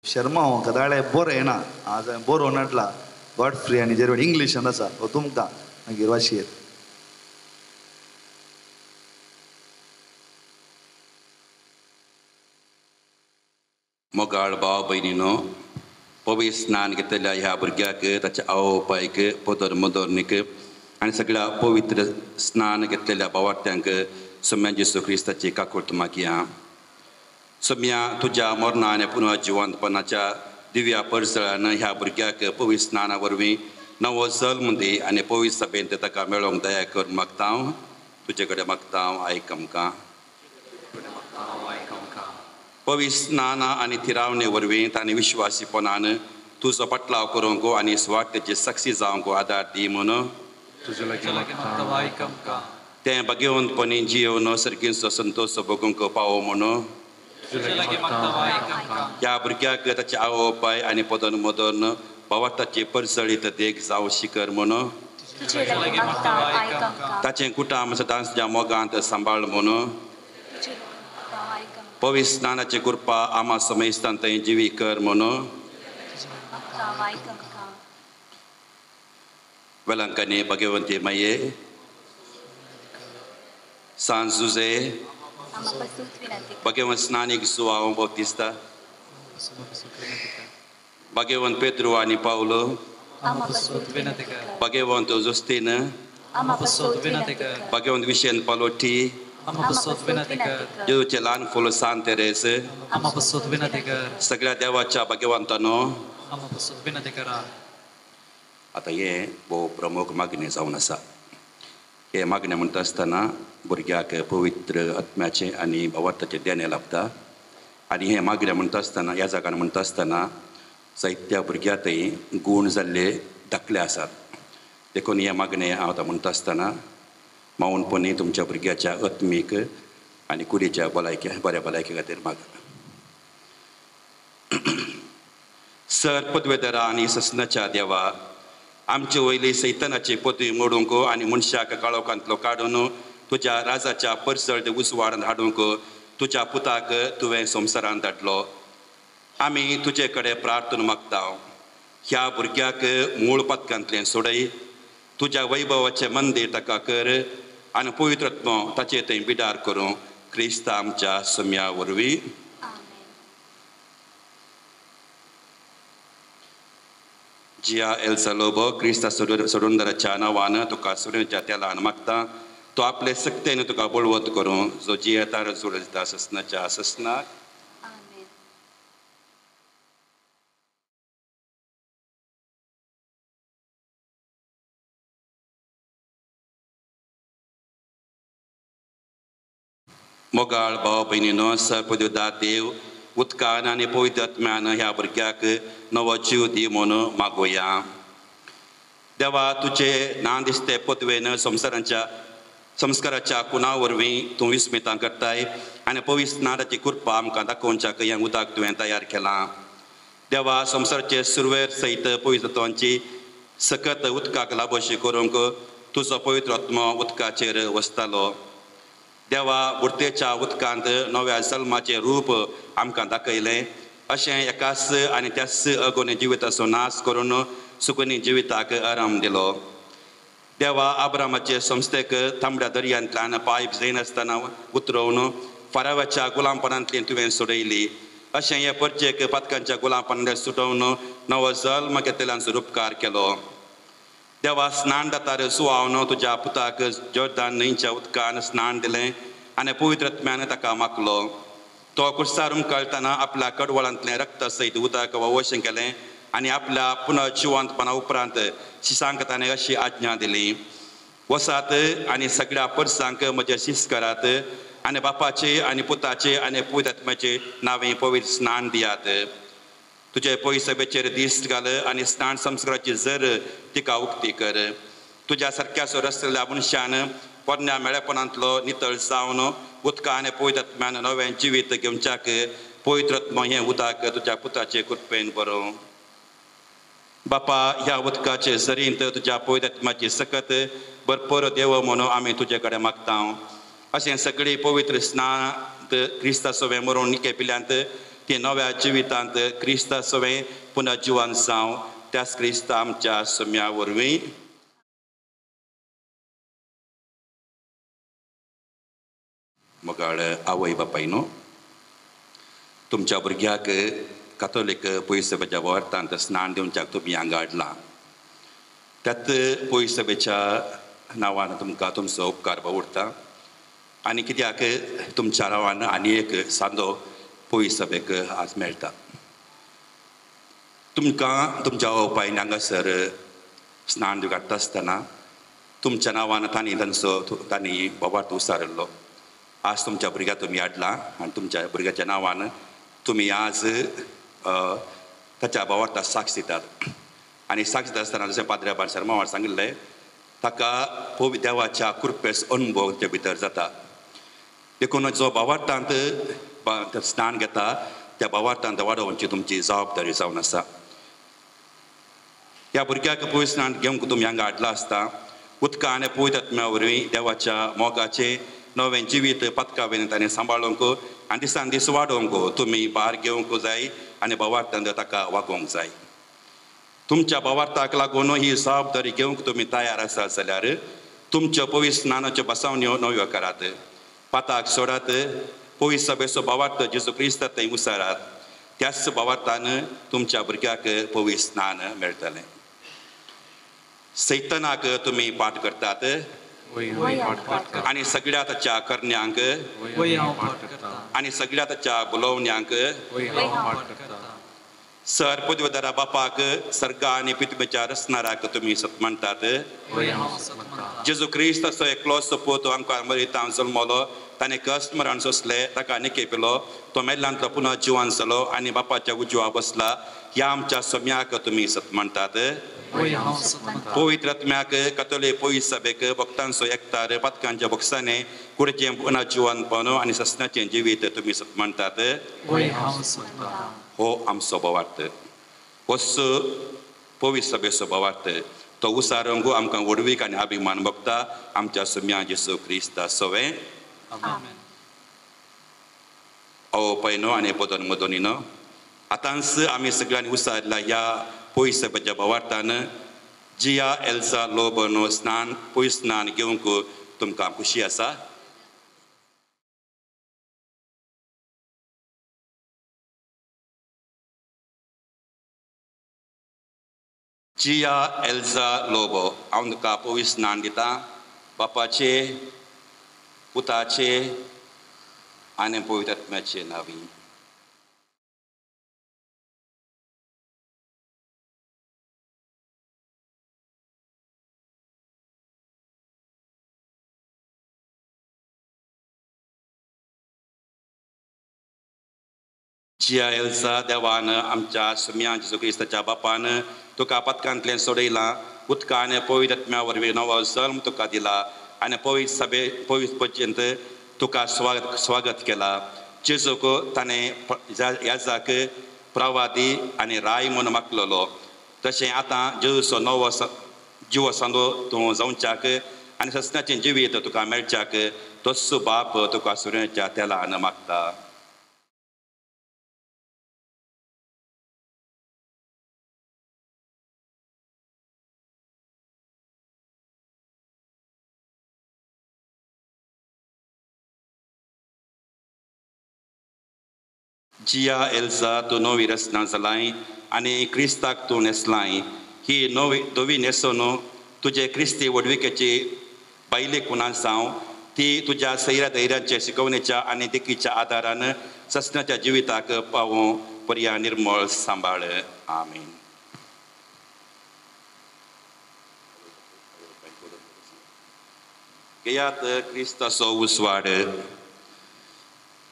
शर्मा हो कदाळे बरो येना. आज हांवें बरोवन हाडला. गॉडफ्री आनी जेरवड इंग्लिशान आसा हो तुमकां मागीर वाशयेर. मोगाळ भाव भयणीनो पवित्र स्नान घेतलेल्या ह्या भुरग्याक ताच्या आवपायक पोदर मोदोरनीक आनी सगळ्या पवित्र स्नान घेतलेल्या भावार्थ्यांक सोम्या जेसू क्रिस्ताची काकुळट मागया. सोम्या तुज्या मरणा आनी पुन्हा जिवंतपणाच्या दिव्या परसळान ह्या भुरग्याक पवित्र स्नाना वरवीं नवो जल्म दी आनी पवित्र सभेंत ताका मेळोंक दया कर मागता हांव. तुजे कडेन मागता हांव, आयक आमकां. पवित्र स्नाना आनी थिरावणे वरवीं तांणी विश्वासीपणान तुजो पटलाव करूंक आनी स्वार्थेची साक्षी जावंक आदार दी म्हणून तें भगवंतपणी जियोन सर्गींचो संतोश भोगूंक पावो म्हणून ह्या भुरग्याक ताचे आवपाय आनी पदन मदन भावार्थाची परसळीत देख जावं शिकर म्हणून ताचें कुटाम सदांच ज्या मोगांत सांबाळ म्हणून पवित्र स्नानाची कृपा आमा समेस्तान थंय जिवी कर म्हणून वेलांकनी भगवंती माये San Jose भगवंत स्नानीक सुवाव बावतिस्ता भगवंत पेद्रो आनी पावलो भगवंत जुस्तीन भगवंत विशेन पालोटी जेजूचे ल्हान फूल सान तेरेस सगळ्या देवाच्या भगवंतानो आतां हे भोव प्रमुख मागणी जावन आसा. हे मागणे म्हणटा आसतना भुरग्याक पवित्र आत्म्याचे आनी भावार्थाचे देणे लाभता. आनी हे मागणे म्हणटा आसतना ह्या जागान म्हणटा आसतना जायत्या भुरग्यातय गूण जाल्ले दाखले आसात. देखून हे मागणे हांव आतां म्हणटा आसतना मावनपणी तुमच्या भुरग्याच्या आत्मीक आनी कुडीच्या बऱ्या भलायके खातीर मागता. सर पदवेदरा आनी ससनाच्या देवा आमचे वयली सैतानाची पदवी मोडूंक आनी मनशाक काळोखांतलो काडून तुज्या राजाच्या परसळट उसवाडांत हाडूंक तुज्या पुताक तुवें संवसारांत धाडलो. आमी तुजे कडेन प्रार्थना मागता. ह्या भुरग्याक मूळ पथकांतलें सोडय. तुज्या वैभवाचे मंदीर ताका कर आनी पवित्र आत्मो ताचे थंय बिडार करूं क्रिस्ता आमच्या सोम्या वरवीं. जिया एल्सा लोबो क्रिस्ता सोडूंदराच्या नांवान तुका सुर्याच्या तेलान मागता. तो आपले सक्तेन तुका बळवत करूं जो जियेतार जोडता ससनाच्या ससनाक. मोगाळ भाव भयणीनो सरपदुदा देव उदकान आनी पवित्र आत्म्यान ह्या भुरग्याक नवो जीव दी म्हणून मागोया. देवा तुजे ना दिसते पदवेन संस्काराच्या कुणा वरवीं तूं विस्मितां करताय आनी पवित्र स्नानाची कृपा आमकां दाखोवच्याक हें उदक तुवें तयार केलां. देवा संवसाराचे सुरवेर सयत पवित्रत्वाची सकत उदकाक लाभोशी करूंक तुजो पवित्र आत्मो उदकाचेर वसतालो. देवा बुरतेच्या उदकांत नव्या जल्माचें रूप आमकां दाखयलें. अशें एकाच आनी त्याच अगोने जिविताचो नाश करून सुखनी जिविताक आराम दिलो. देवा आब्रामाचे संस्थेक तांबड्या दर्यांतल्यान पाय जायनासतना उतरवून फारावाच्या गुलामपणांतल्यान तुवें सोडयली. अशें हे परचेक पथकांच्या गुलामपणांतल्यान सुटोवन नवो जल्म घेतल्याचो उपकार केलो. देवा स्नान जातार सुवावन तुज्या पुताक जोर्दान न्हंयच्या उदकान स्नान दिलें आनी पवित्र आत्म्यान ताका मागलो. तो कुर्सारूंक कळटना आपल्या कडवळांतलें रक्त सयत उदक वशें केलें आनी आपल्या पुनः जिवंतपणा उपरांत शिशांक ताणें अशी आज्ञा दिली. वसात आनी सगळ्या परसांक म्हज्या शिस्कारात आनी बापाचे आनी पुताचे आनी पवित्र आत्म्याचे नांवें पवित्र स्नान दियात. तुजे पयसभेचेर दीस घाल आनी स्नान संस्काराची जर तिका उक्ती कर. तुज्या सारक्याचो रचलेल्या मनशान पोरण्या मेळेपणांतलो नितळ जावन उदका आनी पवित्र आत्म्यान नवें जिवीत घेवच्याक पवित्र आत्मो हें उदक तुज्या पुताचे कृपेन बरों. बापा ह्या उदकाचे जरींत तुज्या पवित्र आत्म्याची सकत भरपूर देव म्हणून आमी तुजे कडेन मागता. अशें सगळी पवित्र स्नानांत क्रिस्ता सोवें मरून निके पिल्यांत ती नव्या जिवितांत क्रिस्ता सोवें पुनः जिवन जावं त्याच क्रिस्ता आमच्या सोम्या वरवीं. मोगाळ आवय बापायनो तुमच्या भुरग्याक कातोलीक पळय सभेच्या वावरतांत स्नान दिवच्याक तुमी हांगा हाडला त्यात पळय सभेच्या नांवान तुमकां तुमचो उपकार उरता आनी कित्याक तुमच्या नांवान आनी एक सांदो पळय सभेक आज मेळटा तुमकां तुमच्या ओपायन हांगासर स्नान दिवंक हाडटा आसतना तुमच्या नांवान तांणी बोवार्थ उसारल्लो आज तुमच्या भुरग्याक तुमी हाडला आनी तुमच्या भुरग्याच्या नांवान तुमी आज ताच्या बोवार्थाक साक्ष दितात आनी साक्ष दिता आसतना जशें पाद्र्या बाणसार मावार सांगिल्लें ताका देवाच्या कृपेचो अनुभव ते भितर जाता देखून जो बोवार्थांत स्नान घेता त्या बोवार्थांत वाडोवची तुमची जबाबदारी जावन आसा ह्या भुरग्याक पळय स्नान घेवंक तुमी हांगा हाडला आसता उदका आनी पळयत आत्म्या वरवीं देवाच्या मोगाचें नवें जिवीत पत्कावेन ताणें सांबाळूंक आनी दिसान दीस वाडोवंक तुमी भार घेवंक जाय आनी बोवार्थांत ताका वागोवंक जाय तुमच्या बोवार्थाक लागून ही जबाबदारी घेवंक तुमी तयार आसात जाल्यार तुमच्यो पवित्र स्नानाच्यो बसावण्यो नव्यो करात पाताक सोडात पवित्र सभेचो बोवार्थ जेजू क्रिस्त थंय उसारात त्याच बोवार्थान तुमच्या भुरग्याक पवित्र स्नान मेळटलें सैतानाक तुमी पाठ करतात आनी सगळ्या ताच्या करण्यांक आनी सगळ्या ताच्या बुलोवण्यांक सर पदवेदारा बापाक सर्गा आनी पितमेच्या रचणाराक तुमी सत म्हणटात जेजू क्रिस्ताचो एकलोसो पूत आमकां मरितां जल्मलो ताणें कश्ट मरण सोंसलें ताका निके पेलो तो मेल्ल्यांतलो पुनः जिवन जालो आनी बापाच्या उजवा बसला ह्या आमच्या सोम्याक तुमी सत म्हणटात पवित्र आत्म्याक कातोलीक पवित्र सभेक भक्तांचो एकठार पथकांच्या भोगसाने कुडचें पुनः जिवन पावनो आनी ससनाचें जिवीत तुमी सत म्हणटात हो आमचो बोवार्थ होच पवित्र सभेचो बोवार्थ तो उसारोंक आमकां वडवीक आनी अभिमान भोगता आमच्या सोम्या जेजू क्रिस्ता सोवें ओ पैनो आनी पोदन मदोनीनो आतांच आमी सगळ्यांनी उसारला ह्या पवित्र सभेच्या बोवार्थान जिया एल्सा लोबनो स्नान पवित्र स्नान घेवंक तुमकां खुशी आसा जिया एल्सा लोबो हांव तुका पवित्र स्नान दिता बापाचे पुताचे आनी पवित्र आत्म्याचे नांवी जिया एल्सा देवान आमच्या सोम्या जेजू क्रिस्ताच्या बापान तुका पथकांतल्यान सोडयलां उदका आनी पवित्र आत्म्या वरवीं नवो जल्म तुका दिला आनी पवित्र पर्यंत तुका स्वागत केला जेजूक ताणें ह्याजाक प्रवादी आनी राय म्हणून मागलेलो तशें आतां जेजूचो नवो जिवो सांदो तूं जावच्याक आनी ससनाचें जिवीत तुका मेळच्याक तोच बाप तुका सुर्याच्या तेलान मागता जिया एल्सा तूं नवी रचना जालाय आनी क्रिस्ताक तूं नेसलाय ही नवी नेसून तुजे क्रिस्ती वडविकेची बायले कुणां जावं ती तुज्या सैरा धैर्याच्या शिकवणेच्या आनी देखीच्या आदारान ससनाच्या जिविताक पावों पर्या निर्मळ सांबाळ आमीन घेयात क्रिस्ताचो उसवाड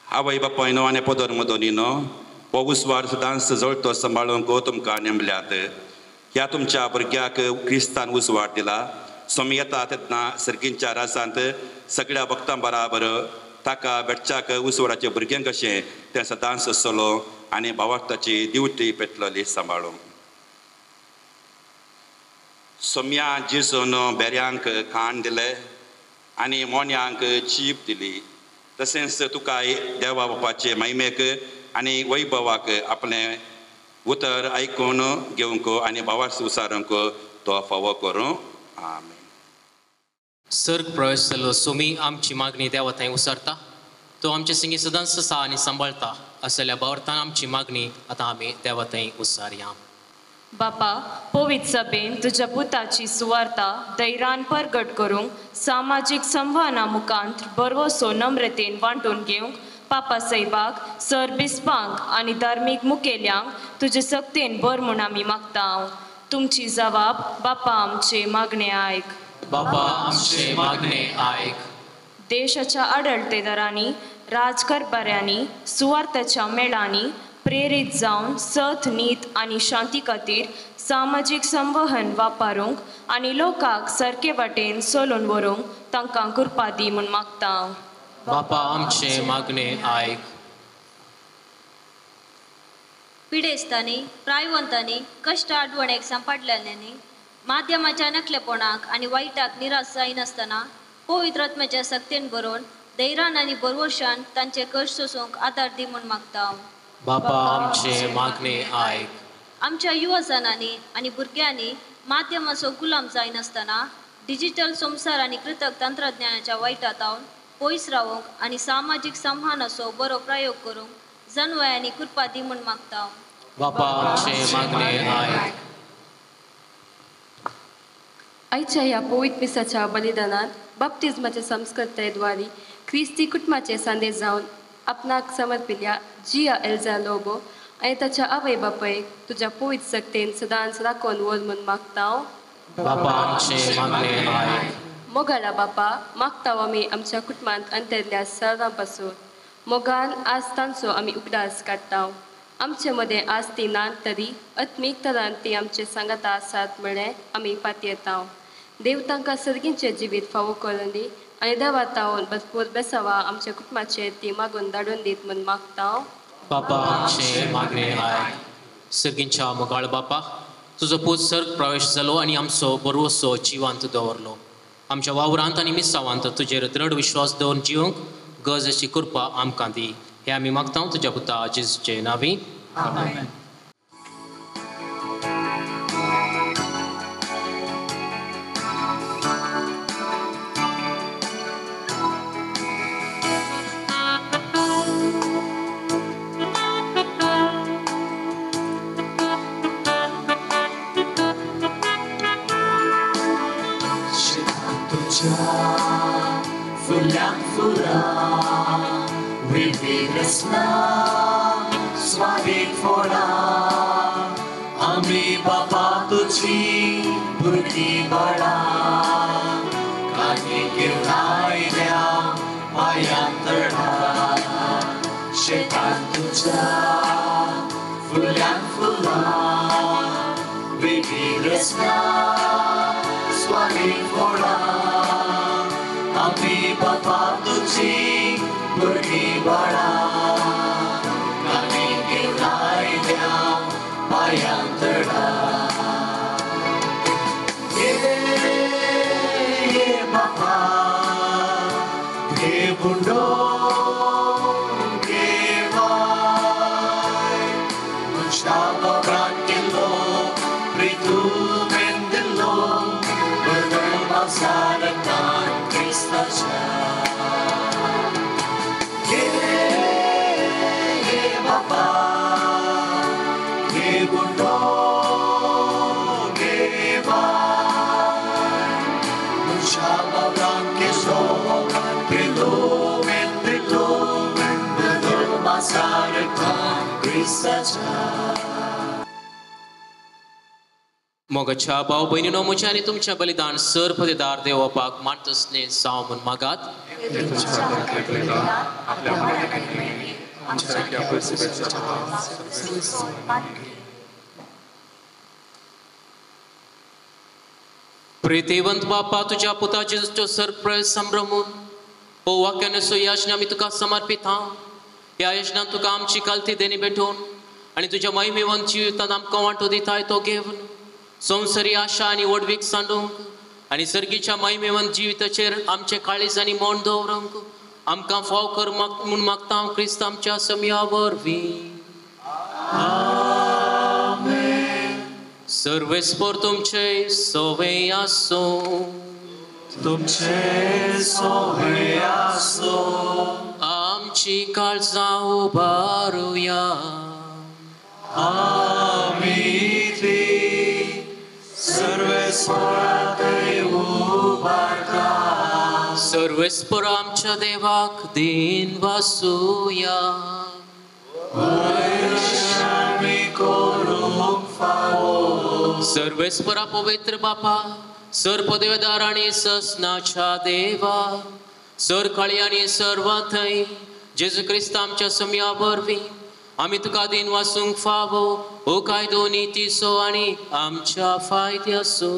आवय बापायनो आनी पोदर मदोनीनो हो उसवाड सदांच जळटो सांबाळूंक तुमकां नेमल्यात ह्या तुमच्या भुरग्याक क्रिस्तान उसवाड दिला सोमी येता तेन्ना सर्गींच्या रासांत सगळ्या भक्तां बराबर ताका बेटच्याक उसवाडाचे भुरग्यांक कशें तें सदांच चलो आनी भावार्थाची दिवटी पेटलेली सांबाळूंक सोम्या जेजून बेऱ्यांक खाण दिलें आनी मोन्यांक चीप दिली तशेंच तुका देवा बापाचे महिमेक आनी वैभवाक आपलें उतर आयकून घेवंक आनी भावार्थ उसारूंक तो फावो करूं आमीन सर्ग प्रवेश जाल्लो सोमी आमची मागणी देवा थंय उसारता तो आमचे सिंगी सदांच आसा आनी सांबाळटा असल्या बावरतान आमची मागणी आतां आमी देवा थंय उसारया. बापा, पवित्र सभेन तुज्या पुताची सुवार्ता धैर्यान परगट करूंक सामाजीक संवाहना मुखांत बरवसो नम्रतेन वांटून घेवंक पापा सैबाक सरबिस्पांक आनी धार्मीक मुखेल्यांक तुजे सक्तेन बर म्हूण आमी मागता. तुमची जबाब बापा आमचे मागणे आयक. बापा आमचे मागणे आयक. देशाच्या आडळतेदारांनी राजकारभाऱ्यांनी सुवार्थाच्या मेळांनी प्रेरीत जावन सत नीत आनी शांती खातीर सामाजीक संवहन वापरूंक आनी लोकांक सारके वाटेन चलून व्हरूंक तांकां कृपा दी म्हूण मागता. बापा आमचे मागणे आयक. पिडेस्तांनी प्रायवंतांनी कश्ट आडवणेक सांपाडलेल्यांनी माध्यमाच्या नकलेपणाक आनी वायटाक निराश जायनासतना पवित्र आत्म्याच्या सक्तेन बरोवन धैर्यान आनी बरवशान तांचे कश्ट सोसूंक आदार दी म्हूण मागता. बापा आमचे मागणे आयक. आमच्या युवजनांनी आनी भुरग्यांनी माध्यमाचो गुलाम जायनासतना डिजिटल संवसार आनी कृतक तंत्रज्ञानाच्या वायटांतावन पयस रावंक आनी सामाजीक संवहनाचो बरो प्रयोग करूंक जनवयांनी कृपा दी म्हूण मागता. बापा आमचे मागणे आयक. आयच्या ह्या पवित्र मिसाच्या बलिदानात बाप्तिस्माच्या संस्कृतायेद्वारे ख्रिस्ती कुटुंबाचे संदेश जावन आपणाक समर्पिल्ल्या जिया एल्जा लोबो आनी ताच्या आवय बापायक तुज्या पवित्र सक्तेन सदांच राखोन व्हर म्हूण मागता. बापा आमचे मागणे आयक. मोगाला बापा, मागता आमी आमच्या कुटुंबांत अंतरल्या सर्वां पासून मोगान आज तांचो आमी उगडास काडटा. आमचे मदें आज ती नात तरी आत्मीक तरान ती आमचे सांगाता आसात म्हळें आमी पातयेता. देव तांकां सर्गींचे जिवीत फावो करून दी आनी देवा तावन भरपूर बेसावा आमच्या कुटुंबाचेर ती मागून धाडून दीत म्हूण मागता. बापा आमचे मागणे आयक. सर्गींच्या मोगाळ बापा, तुजो पूत सर्ग प्रवेश जालो आनी आमचो बरवसो जिवांत दवरलो. आमच्या वावरांत आनी मिसावांत तुजेर दृढ विश्वास दवरून जिवंक गरजेची कृपा आमकां दी. हे आमी मागता तुज्या पुता जेजूचे नांवी. आमेन. Fulla vivrasna स्वागत फोडा आम्ही बाबा तुझी भुरगी बाळा काही गिरणायल्या पायांतळा शेतान तुझ्या फुल्यान फुला विरसना स्वागत फोडा आम्ही बाबा तुझी भुरगी बाळा पायांतळा ये बापा घे बुंडो घेवाय तुझ्या बगरान केल्लो प्रितू मेंदिल्लो बदल मासारकान क्रिस्ताच्या ये बापा मोगाच्या भाव भयणीनो म्हज्या आनी तुमच्या बलिदान सर फतेदार देवपाक मानतसले जावं म्हूण मागात. प्रितेवंत बापा तुझ्या पुता जेजूचो सर संभ्रमून हो वाक्यानुसो याचना आमी तुका समर्पित हा. ह्या यजनान तुका आमची कालती देणी भेटून आनी तुज्या महिमेवंत जिवितांत आमकां वांटो दिताय तो घेवन संवसारी आशा आनी वडवीक सांडूंक आनी सर्गीच्या महिमेवंत जिविताचेर आमचे काळीज आनी मोण दवरूंक आमकां फाव कर म्हूण मागता हांव क्रिस्त आमच्या समया वरवीं. सर्वेस्पर तुमचे सोवे आसो. तुमचे सोवे आसो. आमची काळजां उबारुया. आमी ती सर्वेस्पराकय उबारता. सर्वेस्पर आमच्या देवाक दिन वासुया. सर्वेस्परा पवित्र बापा, सर पदवेदार आणि ससनाच्या देवा, सर काळी आणि सर्वांथय जेजू क्रिस्त आमच्या सम्या वरवीं आमी तुका दिन वासूंक फावो हो कायदो नितीसो आनी आमच्या फायद्याचो.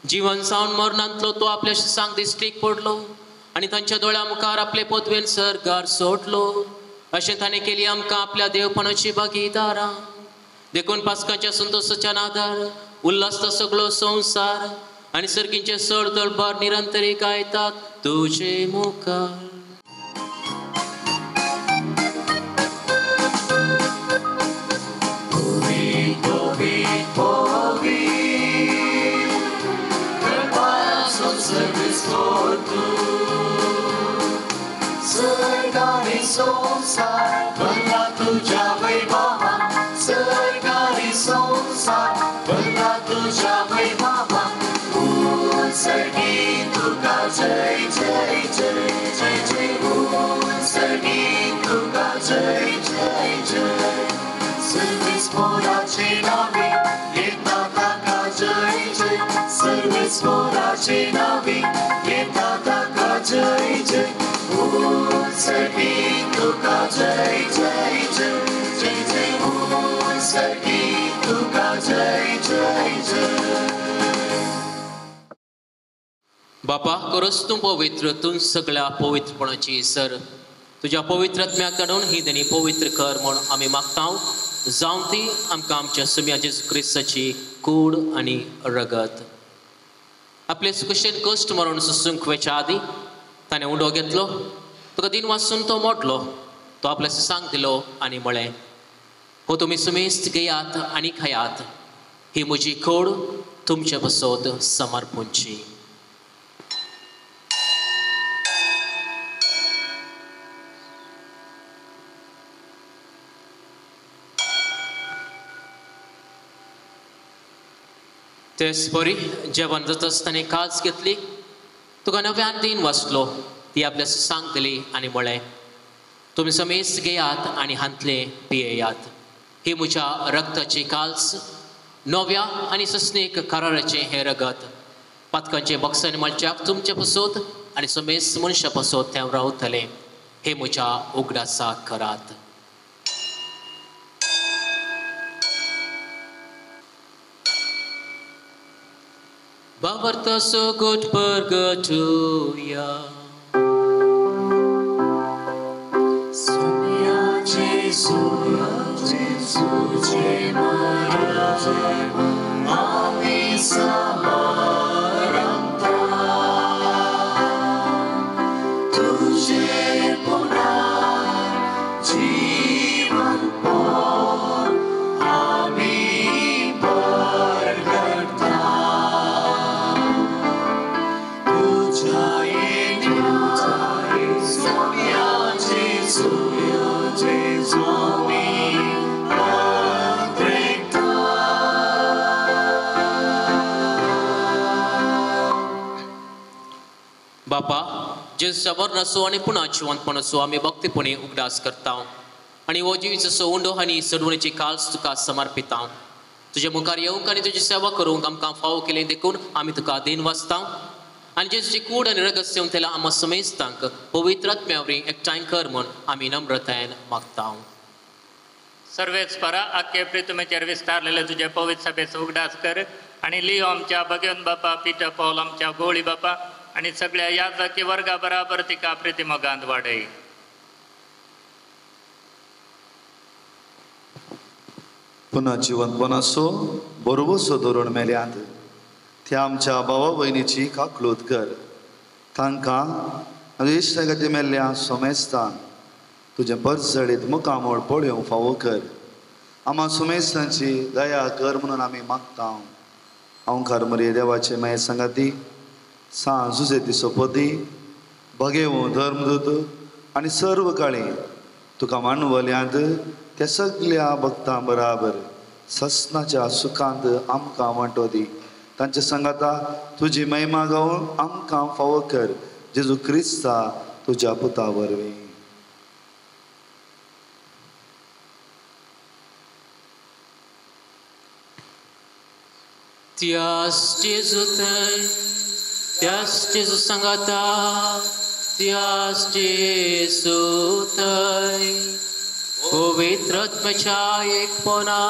जीवन सावन मरणांतलो तो आपल्या शिसांक दिश्टीक पडलो आनी तांच्या दोळ्या मुखार आपले पदवेन सरकार सोडलो. अशें ताणें केली आमकां आपल्या देवपणाची भागीदारां. देखून पास्काच्या संतोशाच्या नादार उल्हासता सगळो संवसार आनी सर्गींचे सड तळबार निरंतरी गायतात तुजे मुखार. Sărgani संसार भरला तुझ्या वैभवा. सर्गारी संसार भरला तुझ्या वैभवा. सर्गी तुका जय जय जय जय जय. सर्गी तुका जय जय जय. सर्वेस्पराचे नावे येता ताका जय जय. सर्वेस्पराचे नावे येता ताका जय जय. सर्गी तुका जय जय जय जय जय. सर्गी तुका जय जय जय. बापा करोस तूं पवित्र, तूं सगळ्या पवित्रपणाची सर. तुज्या पवित्रत्म्याक धाडून ही देणी पवित्र कर म्हूण आमी मागतांव. जावं ती आमकां आमच्या सम्या जेजू क्रिस्ताची कूड आनी रगत. आपले सुशेन कश्ट मरून सुसूंक वेच्या आदी ताणें उडो घेतलो. तुका दिन वाचून तो मोडलो. तो आपल्या सिसांक दिलो आनी म्हळें, हो तुमी सुमेस्त घेयात आनी खायात. ही म्हजी कूड तुमचे बसोत समर्पूंची. तेच बरी जेवण जाता आसतना काज घेतली. तुका नव्यान दिन वाचलो. ती आपल्या सिसांक दिली आनी म्हळें, तुमी समेस्त घेयात आनी हांतले पियेयात. ही म्हज्या रगताची काल्स, नव्या आनी सस्नेक कराराचें हें रगत. पातकांचे बक्षांनी मळच्याक तुमचे पसोत आनी समेस्त मनशा पसोत तें रावतलें. हे म्हज्या उगडासाक करात. Bavarta so good purgatoria. Sonia Jesu, Jesu, Maria, Ami Samaranta. Tujhe punar jeevan por Ami pargarta. बापा जेजूच्या मरणाचो आनी पुन्हा जिवंतपणाचो आमी भक्तीपणी उगडास करता आनी हो जिवीचो उंडो आनी सडवणेची काल्स तुका समर्पिता. तुजे मुखार येवंक आनी तुजी सेवा करूंक आमकां फावो केलें देखून आमी तुका दिन वाचता आनी जेजूची कूड आनी रगत सेवन तेला आम्हा समेस्तांक पवित्र आत्म्यावरी एकठांय कर म्हूण आमी नम्रतायेन मागता. सर्वेस्परा आख्खे प्रितुमेचेर विस्तारलेले तुजे पवित्र सभेचो उगडास कर आनी लिओ आमच्या भगवन बापा, पिटर पौल आमच्या गोळी बापा आनी सगळ्या याजकी वर्गा बराबर तिका प्रितिमोगांत वाडय. पुन्हा जिवंतपणाचो बरोबरसो धोरण मेल्यात त्या आमच्या भावा भयणीची काकलूत कर. तांकां इश्टागाचे मेल्ल्या सोमेस्तान तुजें परसडीत मुखामोळ पळोवंक फावो कर. आम्हा सोमेस्तांची दया कर म्हणून आमी मागता. हांव कार्मरी देवाचे माये सांगाती सांजुजे दिसोपती भगेवो धर्मदूत आनी सर्व काळी तुका मानवल्यांत त्या सगळ्या भक्तां बराबर ससनाच्या सुखांत आमकां वांटो दी. तांच्या संगाता तुजी महिमा गावून आमकां फावो कर. जेजू क्रिस्ता तुज्या पुता वरवीं. त्याच जेजू थंय, त्याच जेजू सांगाता, त्याच जेजू थंय, पवित्र आत्म्याच्या एकपणा,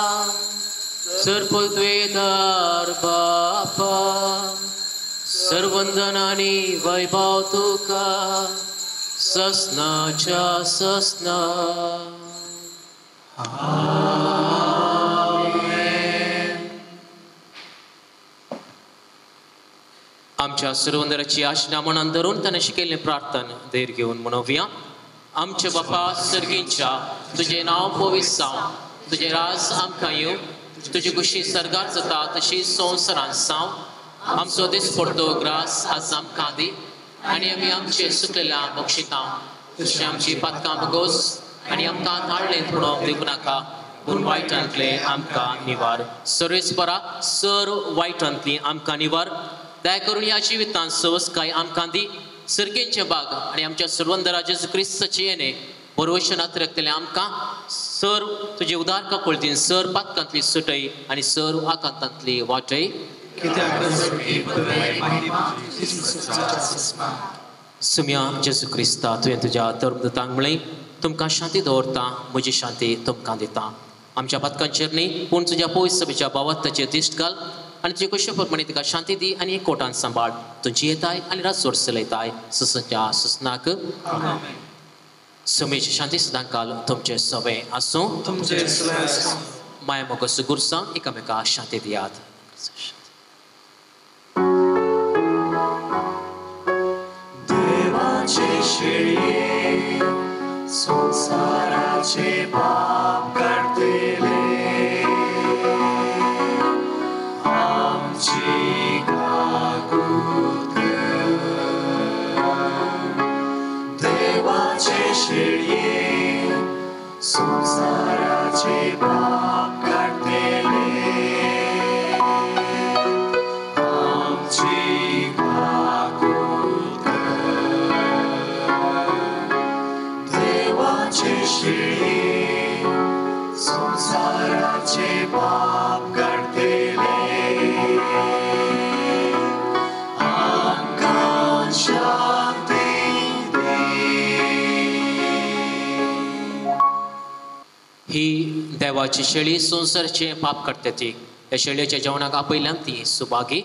सर्वद्वेदार बापा, सर्वंदन आनी वैभव तुका ससनाच्या ससना. आमच्या सर्वंदराची आशना मनान धरून ताणें शिकयल्लें प्रार्थना धैर घेवन म्हणोवया. आमचे बापा सर्गींच्या, तुजें नांव पवित्र जावं, तुजें राज आमकां येवं, तुजी कुशी सर्गार जाता तशी संवसारांत जावं. आमचो दीस पडतो ग्रास आज आमकां दी, आनी आमी आमचे सुकलेल्या बक्षितां, तशें आमची पातकां बगोस, आनी आमकां नाडलें म्हणून दिवं नाका, पूण वायटांतले आमकां निवार. सर्वेस्परा सर वायटांतली आमकां निवार. दया करून ह्या जिवितांत सवस्काय आमकां दी. सर्गेंचे बाग आनी आमच्या सर्वंदरा जेजू क्रिस्ताचे येणे परवशनात रक्तले आमकां सर तुजे उदार कपळतीन सर पातकांतली सुटय आनी सर आकांतांतली वाटय. सुम्या जेजू क्रिस्ता तुवें तुज्या धर्मदूतांक म्हळें, तुमकां शांती दवरता, म्हजी शांती तुमकां दिता. आमच्या पातकांचेर न्ही पूण तुज्या पवित्र सभेच्या बाबताचेर दिश्ट घाल आनी तुजे कशे प्रमाणे तिका शांती दी आनी एकवटान सांबाळ. तुजी येताय आनी राजवट चलयताय ससच्या ससनाक. समेची शांती सदां काल तुमचे सवे आसूं. माया मोग सुगुरसां एकामेकाक शांती दियात. देवाचे शेळये संसाराचे पाप काढतेले, आमची काकूत देवाचे शेळये संसाराचे पाप काढतेले, आमची काकूत देवाचे शेळये संसाराचे पाप काढतेले, आमकां शांती दे. ही देवाची शेळी संसारचे पाप काडटाची. ह्या शेळयेच्या जेवणाक आपयल्यान ती सुभागी.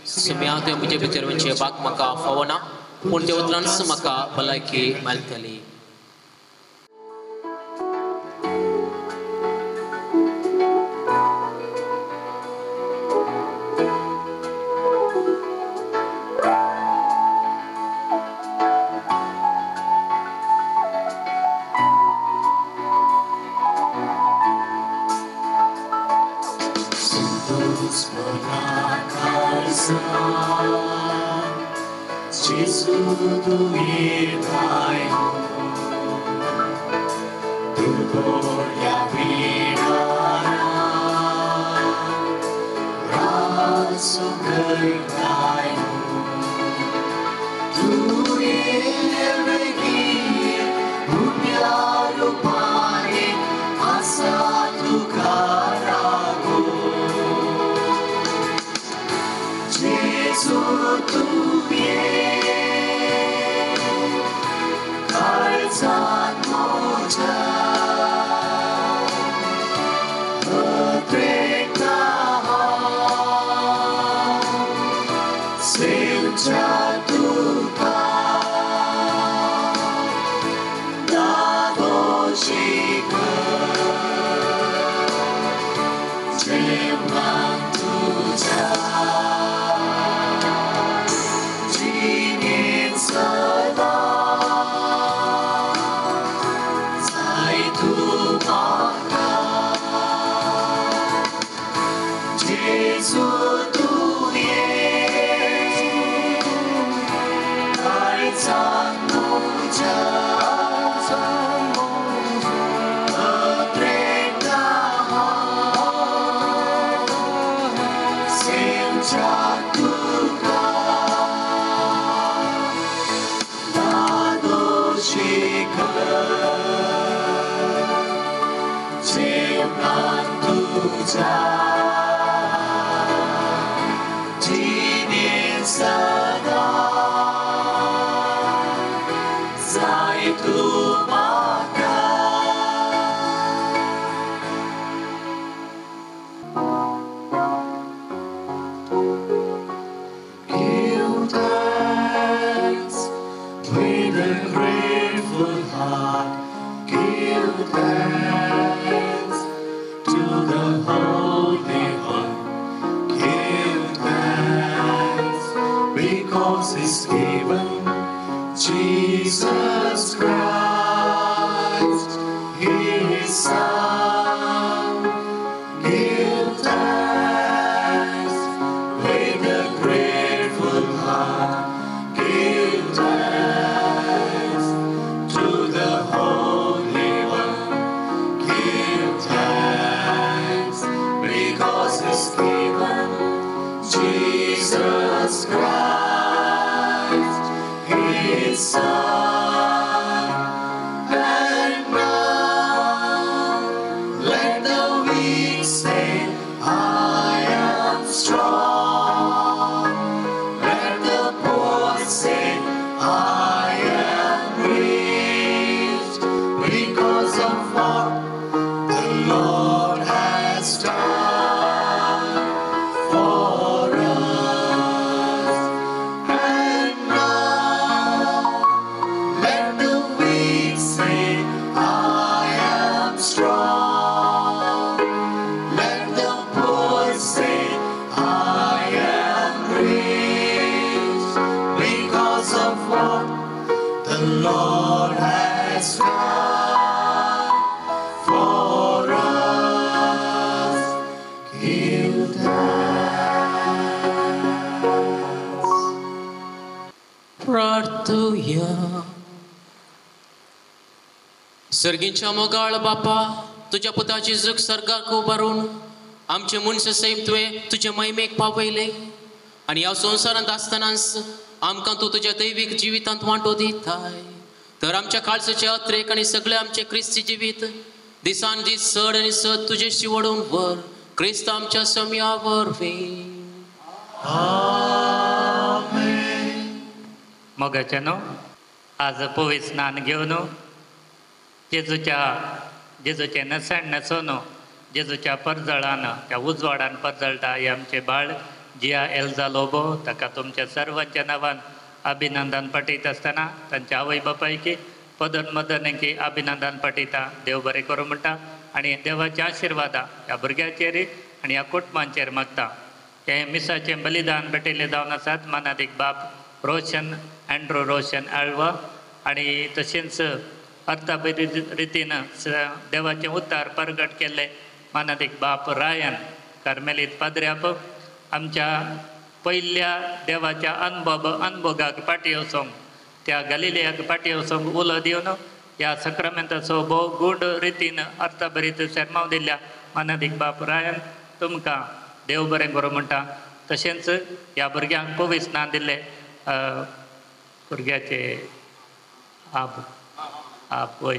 सुम्या तुवें म्हजे भितर वचचे बाग म्हाका फावो ना, पूण ते उतरांच म्हाका भलायकी मेळटली. Jesu tu irtai tu gloria vidara raso kai tu iregi upyaru pane asa tu karago Jesu tu Jesu जेवणात तुझ्या जिने सदा जाय तू म्हाका Give thanks with a grateful heart. Give thanks to the Holy One. Give thanks because He's given Jesus Christ, His Son. Give thanks with a grateful heart. Give thanks to the Holy One. Give thanks because He's given Jesus Christ, His Son. And now let the weak say, I am strong. Let the poor say, I am rich because of what the Lord has done for us. And now let the weak say, I am strong. Let the poor say, I am rich because of what the Lord has done for us. Give thanks. प्रार्थूया. सर्गींच्या मोगाळ बापा, तुझ्या पुताची जग सर्गाक उबारून आमचे मनस Sam तुवें तुजे महिमेक पावयले आनी ह्या संवसारांत आसतनाच आमकां तूं तुज्या दैवीक जिवितांत वांटो दिताय. तर आमच्या काळजाचे अत्रेक आनी सगळे आमचे क्रिस्ती जिवीत दिसान दीस चड आनी चड तुजेशी वडून वर क्रिस्त आमच्या सम्या वरवीं. मोगाच्यानो आज पवित्र स्नान घेवन जेजूचे नसण नसोन जेजूच्या परजळान त्या उजवाडान परजळटा हे आमचे बाळ जिया एल्जा लोबो ताका तुमच्या सर्वांच्या नांवान अभिनंदन पटयत आसतना तांच्या आवय बापायकी पदन मदनेकी अभिनंदन पटयता. देव बरें करूं म्हणटा आनी देवाच्या आशिर्वादा ह्या भुरग्याचेर आनी ह्या कुटुंबांचेर मागता. हे मिसाचें बलिदान भेटयलें जावन आसात मानादीक बाप रोशन अँड्रो रोशन आळवा आनी तशेंच अर्थाभरी रितीन देवाचें उतार प्रगट केल्ले मानादीक बाप रायन कार्मेलीत पाद्र्याप आमच्या पयल्या देवाच्या अनुभोगाक फाटी वचोंक त्या गलिलियाक फाटी वचोंक उलो दिवन ह्या सक्रामेंताचो भोव गूढ रितीन अर्थभरीत शर्माव दिल्ल्या मानादीक बाप रायन तुमकां देव बरें करूं म्हणटा. तशेंच ह्या भुरग्यांक पवित्र स्नान दिल्ले भुरग्याचे आप वय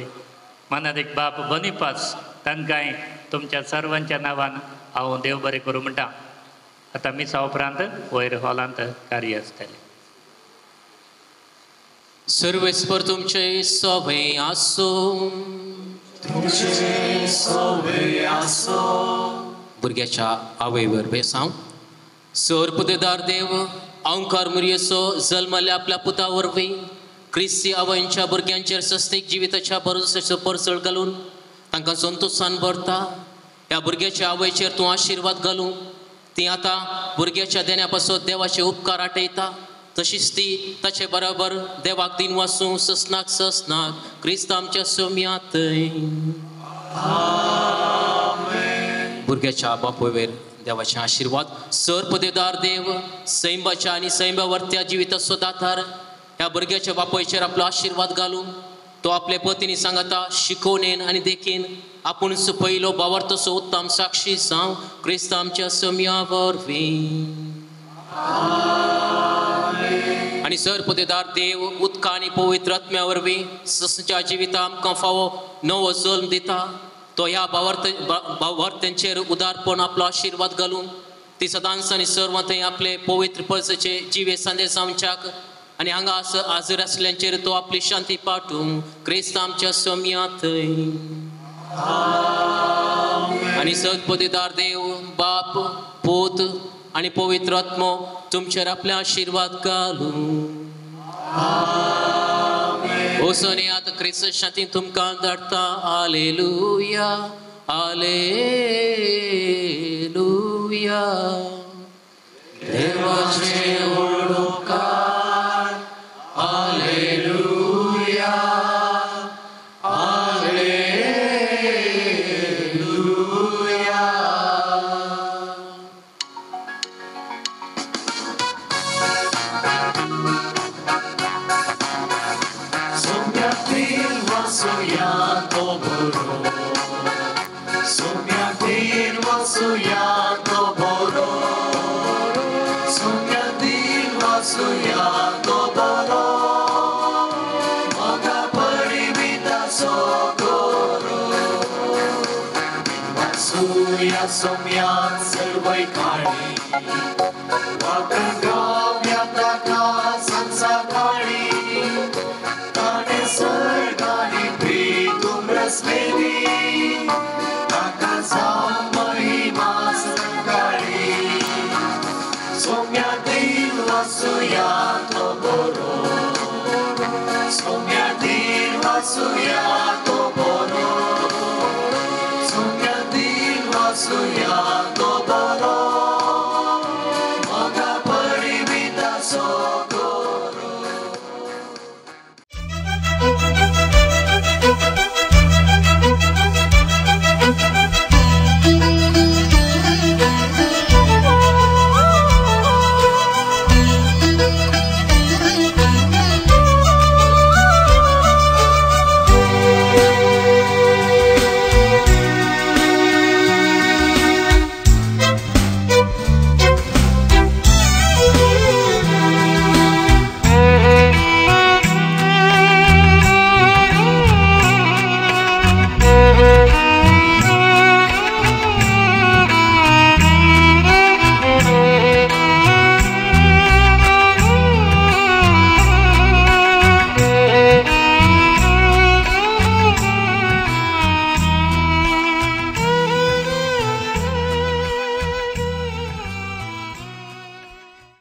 मानादीक बाप बनिपास तांकांय तुमच्या सर्वांच्या नांवान हांव देव बरें करूं म्हणटा. आतां मिसा उपरांत वयर हॉलांत कार्य आसतलें. सर्वेस्पर तुमचे सोवे आसो. भुरग्याच्या आवय वरवीं सांग सर पुतेदार देव अवंकार मुरयेचो जल्मल्या आपल्या पुता वरवीं क्रिस्ती आवयंच्या भुरग्यांचेर सस्तीक जिविताच्या भरोसाचो परसळ घालून तांकां संतोशान भरता. ह्या भुरग्याच्या आवयचेर तूं आशिर्वाद घालूं ती आतां भुरग्याच्या देण्या पासत देवाचे उपकार आटयता. तशीच ती ताचे बरोबर देवाक दिन वासूं ससनाक क्रिस्त आमच्या सोम्यांत. भुरग्याच्या बापोयेर देवाचे आशिर्वाद सर पदेदार देव सैंबाच्या आनी सैंबावर्त्या जिविताचो दातार ह्या भुरग्याच्या बापोयचेर आपलो आशिर्वाद घालून तो आपल्या पत्नी सांगता शिकोवणेन आनी देखीन आपुणूच पयलो बावार्थसो उत्तम साक्षी जावं क्रिस्त आमच्या सोम्या वरवीं. आनी सर पदेदार देव उदका आनी पवित्र आत्म्या वरवीं ससच्या जिविता आमकां फावो नवो जल्म दिता. तो ह्या भावार्थ्यांचेर उदारपण आपलो आशीर्वाद घालून ती सदांच आनी सर्व थंय आपले पवित्र पळसाचे जिवे संदेश आमच्याक आनी हांगा हाजीर आसल्यांचेर तो आपली शांती पाठवूंक क्रिस्त आमच्या सोम्यांत आनी सदपदीदार देव बाप पूत आनी पवित्र आत्मो तुमचेर आपले आशीर्वाद घालूं ओसोने आतां क्रिस्त शांती तुमकां धाडटा हालेलुया हालेलुया देवाचे उलोकार hallelujah hallelujah Somniatil vasuyato boro Somniatil vasuyato boro Somniatil vasuyato boro Maga paribita sogoro Vasuya somyat servai kani Vakagavya taka sansakani Tane sargani pritum rasmedi Takasam mahima sankari Somyatil vasuyato boro Somyatil vasuyato boro Somyatil vasuyato